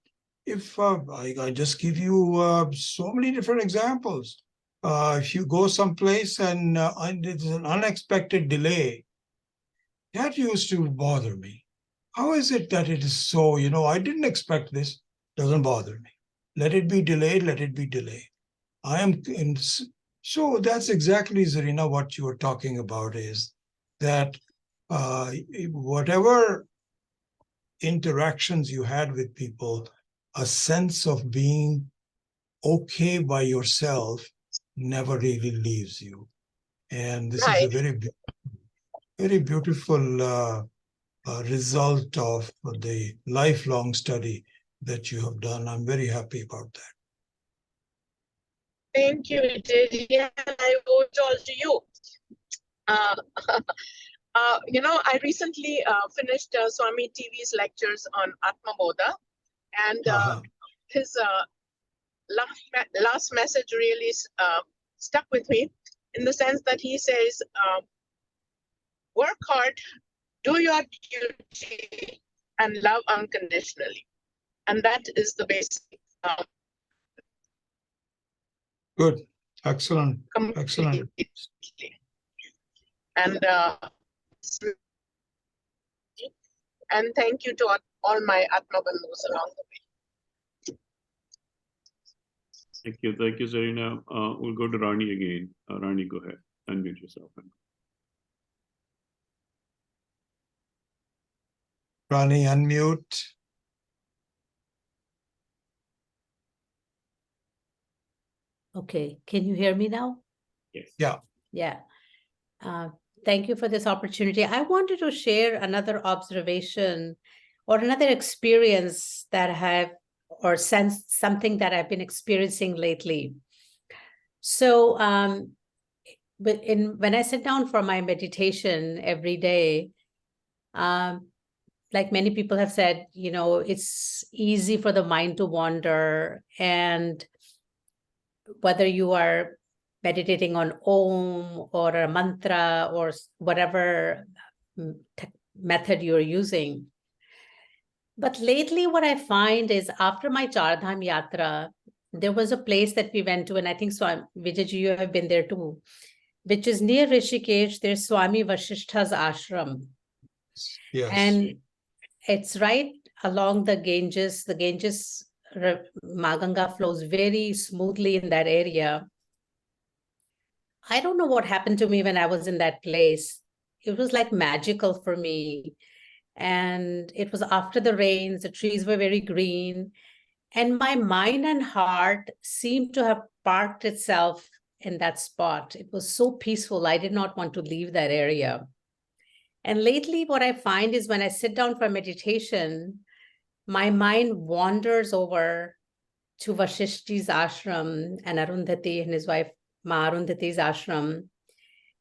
If I just give you so many different examples. If you go someplace and it's an unexpected delay, that used to bother me. How is it that it is so, I didn't expect this, doesn't bother me. Let it be delayed, let it be delayed. So that's exactly, Zarina, what you were talking about is that whatever interactions you had with people, a sense of being okay by yourself never really leaves you. And this is a very, very beautiful result of the lifelong study that you have done. I'm very happy about that. Thank you, Vijayji. I owe it all to you. I recently finished Swami TV's lectures on Atma Bodha, and his last message really stuck with me in the sense that he says, work hard, do your duty, and love unconditionally. And that is the basic. Good. Excellent. Excellent. And And thank you to all my Atma Bandhus along the way. Thank you, Zarina. We'll go to Rani again. Rani, go ahead. Unmute yourself. Rani, unmute. Okay, can you hear me now? Yes. Yeah. Yeah. Thank you for this opportunity. I wanted to share another observation or another experience that I have, or sense something that I've been experiencing lately. So, when I sit down for my meditation every day, like many people have said, you know, it's easy for the mind to wander, and whether you are meditating on Om or a mantra or whatever method you're using. But lately what I find is after my Char Dham Yatra, there was a place that we went to, and I think Vijayji, you have been there too, which is near Rishikesh. There's Swami Vasishtha's ashram. Yes. And it's right along the Ganges. The Ganges, Maganga flows very smoothly in that area. I don't know what happened to me when I was in that place. It was like magical for me. And it was after the rains, the trees were very green. And my mind and heart seemed to have parked itself in that spot. It was so peaceful. I did not want to leave that area. And lately, what I find is when I sit down for meditation, my mind wanders over to Vasishthi's ashram and Arundhati and his wife Ma Arundhati's ashram,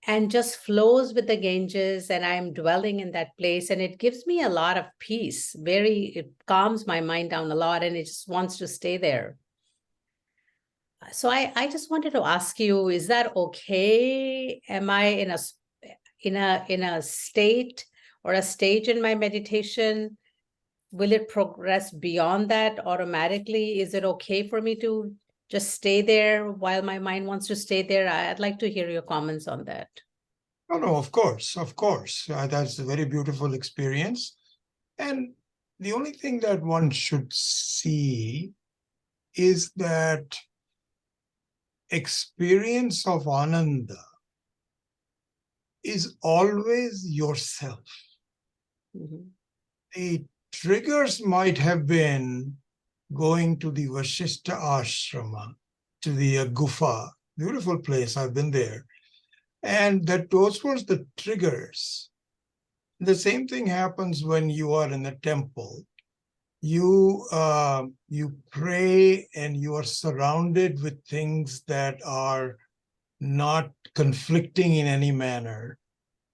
and just flows with the Ganges, and I'm dwelling in that place, and it gives me a lot of peace. It calms my mind down a lot, and it just wants to stay there. So I just wanted to ask you, is that okay? Am I in a state or a stage in my meditation? Will it progress beyond that automatically? Is it okay for me to just stay there while my mind wants to stay there? I'd like to hear your comments on that. No, of course. That's a very beautiful experience. And the only thing that one should see is that experience of Ananda is always yourself. Mm-hmm. The triggers might have been going to the Vasishtha ashrama, to the Gufa, beautiful place, I've been there. And those were the triggers. The same thing happens when you are in a temple. You pray and you are surrounded with things that are not conflicting in any manner.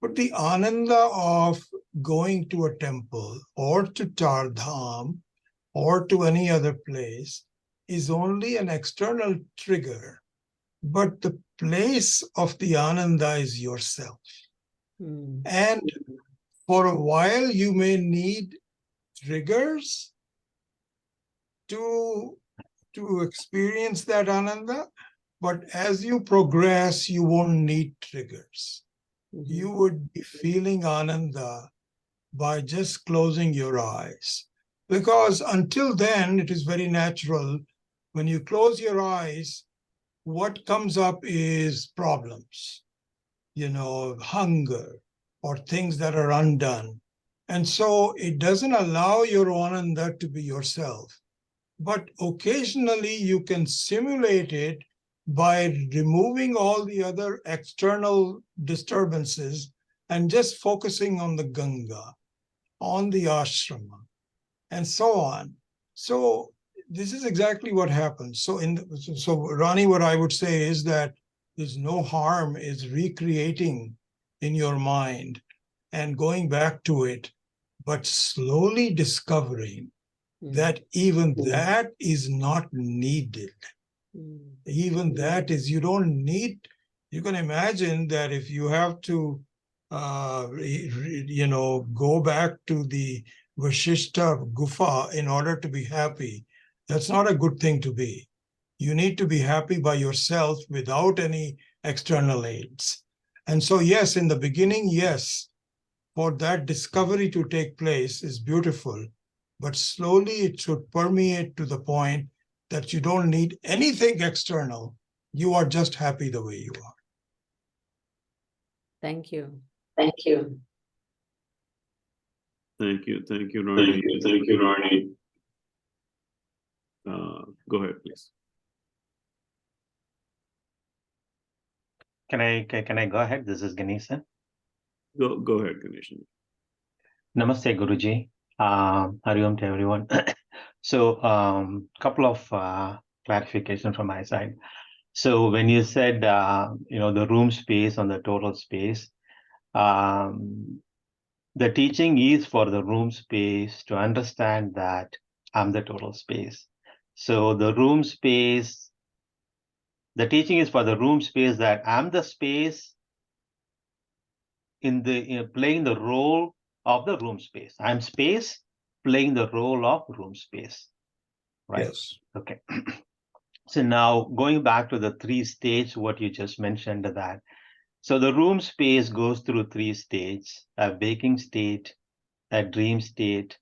But the ananda of going to a temple or to Char Dham or to any other place is only an external trigger. But the place of the ananda is yourself. And for a while, you may need triggers to experience that ananda, but as you progress, you won't need triggers. You would be feeling ananda by just closing your eyes. Because until then, it is very natural. When you close your eyes, what comes up is problems, hunger or things that are undone. And so it doesn't allow your ananda to be yourself. But occasionally you can simulate it by removing all the other external disturbances and just focusing on the Ganga, on the ashrama, and so on. So this is exactly what happens. So Rani, what I would say is that there's no harm is recreating in your mind and going back to it, but slowly discovering that even that is not needed. Even that is, you don't need, you can imagine that if you have to, go back to the Vasishtha Gufa in order to be happy, that's not a good thing to be. You need to be happy by yourself without any external aids. And so, yes, in the beginning, yes, for that discovery to take place is beautiful, but slowly it should permeate to the point that you don't need anything external. You are just happy the way you are. Thank you. Thank you. Thank you, Ronnie. Thank you, Ronnie. Go ahead, please. Can I go ahead? This is Ganesan. Go ahead, Ganesh. Namaste, Guruji. Hari Om to everyone. So, couple of clarification from my side. So, when you said the room space on the total space, the teaching is for the room space to understand that I'm the total space. So, the room space. The teaching is for the room space that I'm the space playing the role of the room space. I'm space playing the role of room space, right? Yes. Okay. So now going back to the 3 stages, what you just mentioned that. So the room space goes through 3 stages: a waking state, a dream state,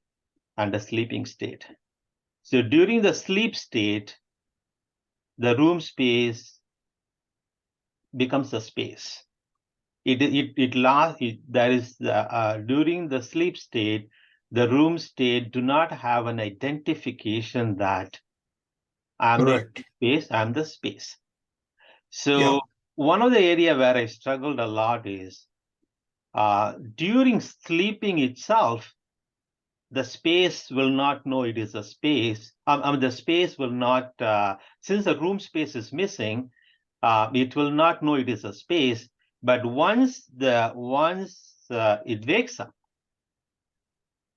and a sleeping state. So during the sleep state, the room space becomes a space. During the sleep state, the room state do not have an identification that I'm not space, I'm the space. So one of the area where I struggled a lot is during sleeping itself, the space will not know it is a space. The space will not, since the room space is missing, it will not know it is a space. But once it wakes up,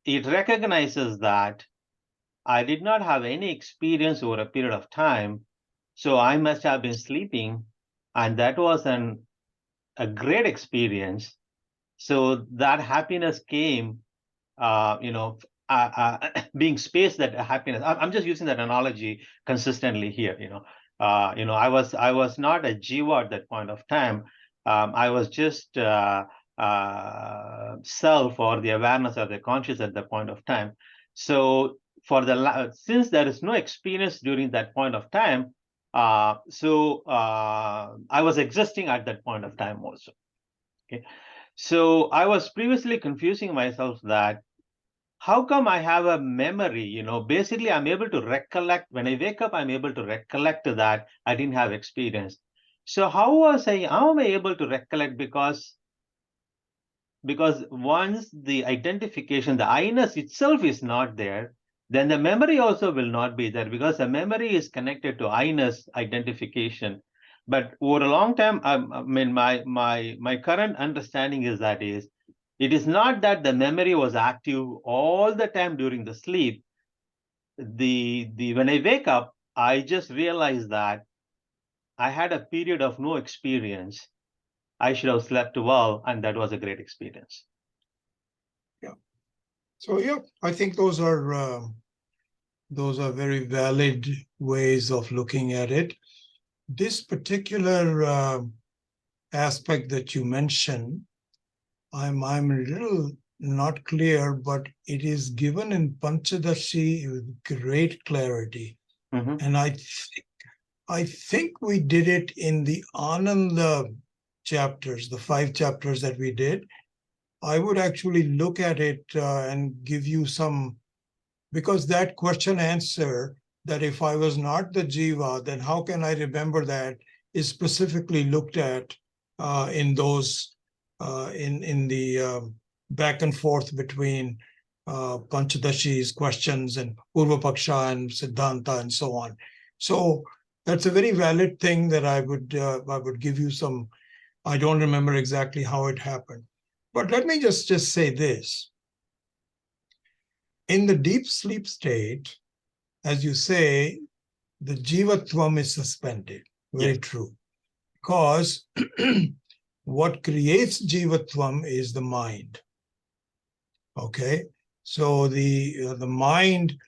it recognizes that I did not have any experience over a period of time, so I must have been sleeping, and that was a great experience. So that happiness came, being space, that happiness. I'm just using that analogy consistently here. I was not a jiva at that point of time. I was just self, or the awareness of the conscious at that point of time. So since there is no experience during that point of time, I was existing at that point of time also. Okay, so I was previously confusing myself that how come I have a memory? Basically I'm able to recollect when I wake up. I'm able to recollect that I didn't have experience. So how am I able to recollect? Because once the identification, the I-ness itself is not there, then the memory also will not be there, because the memory is connected to I-ness identification. But over a long time, my current understanding is that it is not that the memory was active all the time during the sleep. When I wake up, I just realized that I had a period of no experience. I should have slept well, and that was a great experience. Yeah. So I think those are very valid ways of looking at it. This particular aspect that you mentioned, I'm a little not clear, but it is given in Panchadashi with great clarity. Mm-hmm. And I think we did it in the Ananda chapters, the 5 chapters that we did. I would actually look at it and give you some, because that question answer, that if I was not the jiva, then how can I remember that, is specifically looked at in those in the back and forth between Panchadashi's questions and Purvapaksha and Siddhanta and so on. So that's a very valid thing that I would give you some. I don't remember exactly how it happened, but let me just say this. In the deep sleep state, as you say, the jivatvam is suspended. Very true. Because what creates jivatvam is the mind. Okay? So the mind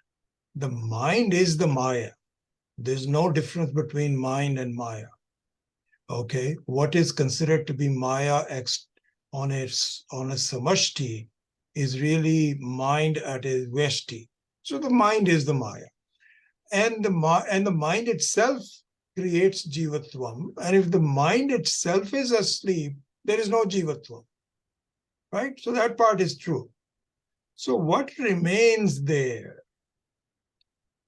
is the Maya. There's no difference between mind and Maya. Okay? What is considered to be Maya on a samashti is really mind at a veshti. So the mind is the Maya. And the mind itself creates jivatvam. And if the mind itself is asleep, there is no jivatvam. Right? So that part is true. So what remains there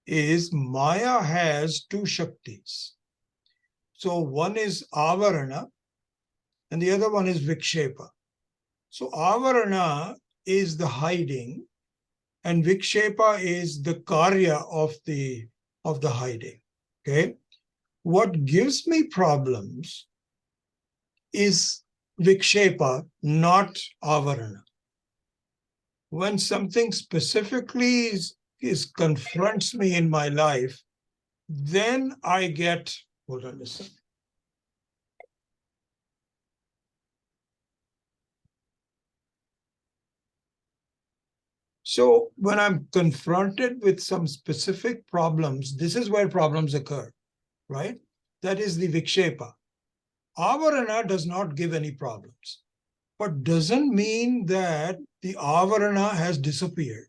is Maya has two Shaktis. So one is Avarana and the other one is Vikshepa. So Avarana is the hiding and Vikshepa is the Karya of the hiding. Okay. What gives me problems is Vikshepa, not Avarana. When something specifically confronts me in my life, then I get, hold on a second. So when I'm confronted with some specific problems, this is where problems occur, right? That is the Vikshepa. Avarana does not give any problems, but doesn't mean that the Avarana has disappeared.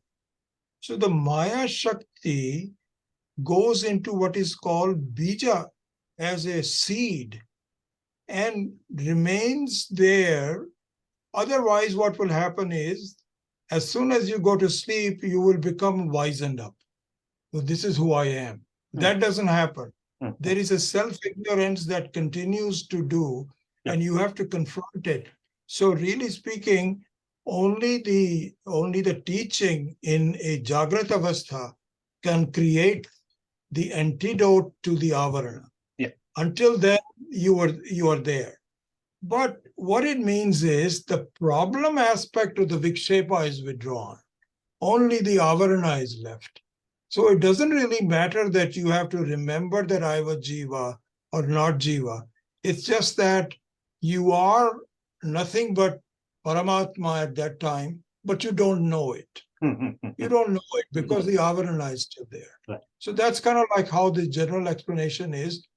So the Maya Shakti goes into what is called Bija as a seed and remains there. Otherwise, what will happen is, as soon as you go to sleep, you will become wizened up. So this is who I am. That doesn't happen. There is a self-ignorance that continues to do, and you have to confront it. So really speaking, only the teaching in a Jagrata Avastha can create the antidote to the Avarana. Yeah. Until then, you are there. But what it means is the problem aspect of the Vikshepa is withdrawn. Only the Avarana is left. So it doesn't really matter that you have to remember that I was Jiva or not Jiva. It's just that you are nothing but Paramatma at that time, but you don't know it. You don't know it because the Avarana is still there. Right. So that's kind of like how the general explanation is.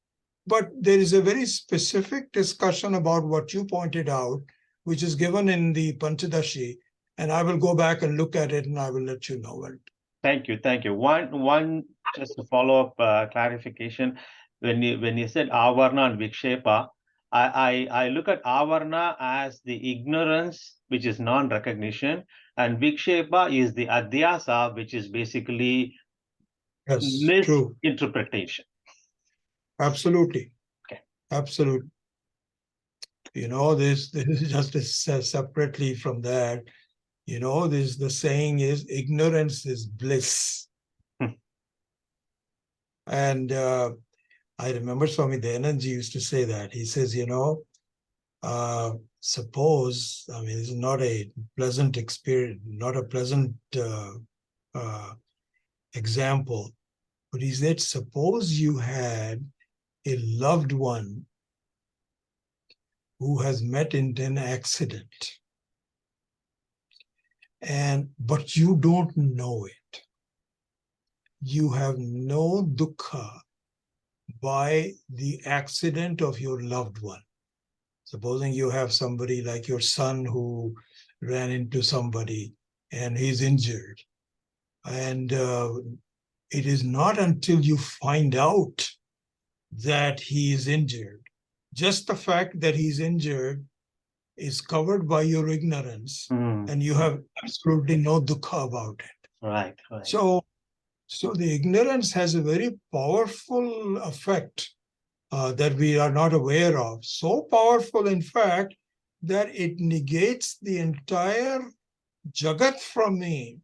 But there is a very specific discussion about what you pointed out, which is given in the Panchadashi, and I will go back and look at it and I will let you know it. Thank you. One just a follow-up clarification. When you said Avarna and Vikshepa, I look at Avarna as the ignorance, which is non-recognition, and Vikshepa is the Adhyasa, which is basically misinterpretation. Absolutely. Okay. Absolutely. You know, this is just separately from that. You know, the saying is ignorance is bliss. And I remember Swami Dayanand used to say that. He says, you know, suppose, I mean, it's not a pleasant experience, not a pleasant example, but he said, suppose you had a loved one who has met in an accident, but you don't know it. You have no dukkha by the accident of your loved one. Supposing you have somebody like your son who ran into somebody and he's injured. And it is not until you find out that he is injured. Just the fact that he's injured is covered by your ignorance, and you have absolutely no dukkha about it. Right. So the ignorance has a very powerful effect that we are not aware of. So powerful, in fact, that it negates the entire Jagat from me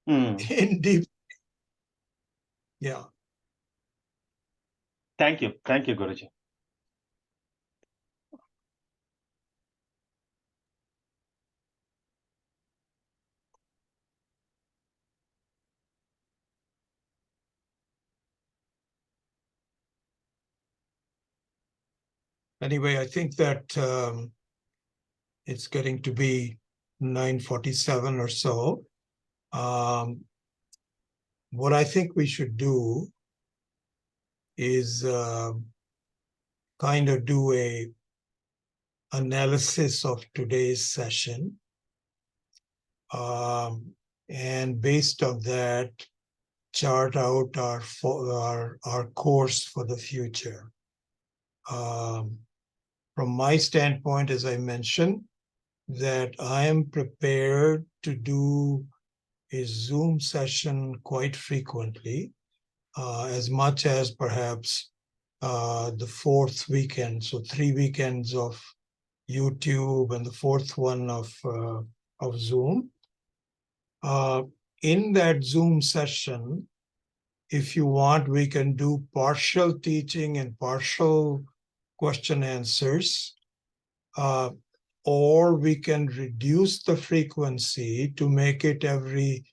in deep. Yeah. Thank you, Guruji. Anyway, I think that it's getting to be 9:47 or so. What I think we should do is kind of do a analysis of today's session. And based on that, chart out our course for the future. From my standpoint, as I mentioned, that I am prepared to do a Zoom session quite frequently, as much as perhaps the fourth weekend. So 3 weekends of YouTube and the fourth one of Zoom. In that Zoom session, if you want, we can do partial teaching and partial question answers, or we can reduce the frequency to make it every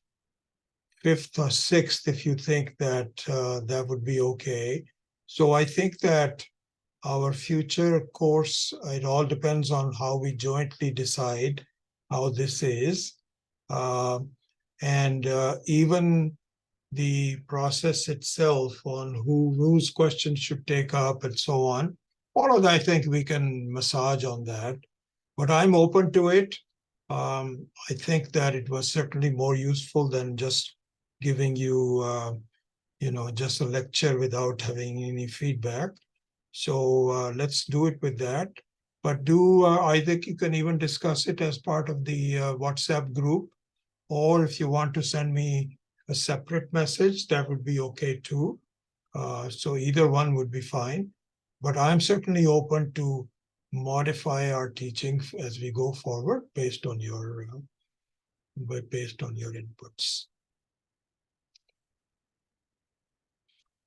5th or 6th if you think that that would be okay. So I think that our future course, it all depends on how we jointly decide how this is. And even the process itself on whose questions should take up and so on, all of that, I think we can massage on that. But I'm open to it. I think that it was certainly more useful than just giving you, just a lecture without having any feedback. So let's do it with that. But I think you can even discuss it as part of the WhatsApp group, or if you want to send me a separate message, that would be okay too. So either one would be fine. But I'm certainly open to modify our teaching as we go forward based on your inputs.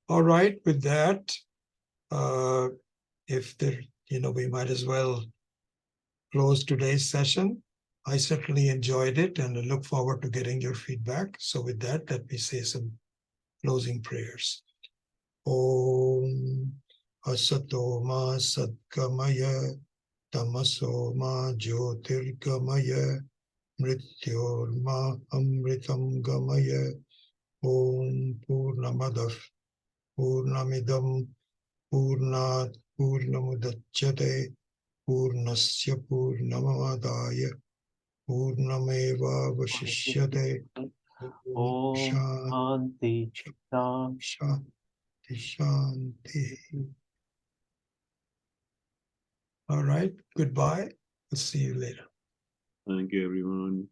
All right, with that, if there, we might as well close today's session. I certainly enjoyed it and I look forward to getting your feedback. So with that, let me say some closing prayers. Om Asato Ma Satgamaya Tamaso Ma Jyotirgamaya Mrityor Ma Amritam Gamaya Om Purnamadav Purnamidam Purnat Purnamudachyate Purnasya Purnamadaya Purnameva Vashishyate Om Shanti Shanti Shanti. All right, goodbye. We'll see you later. Thank you, everyone.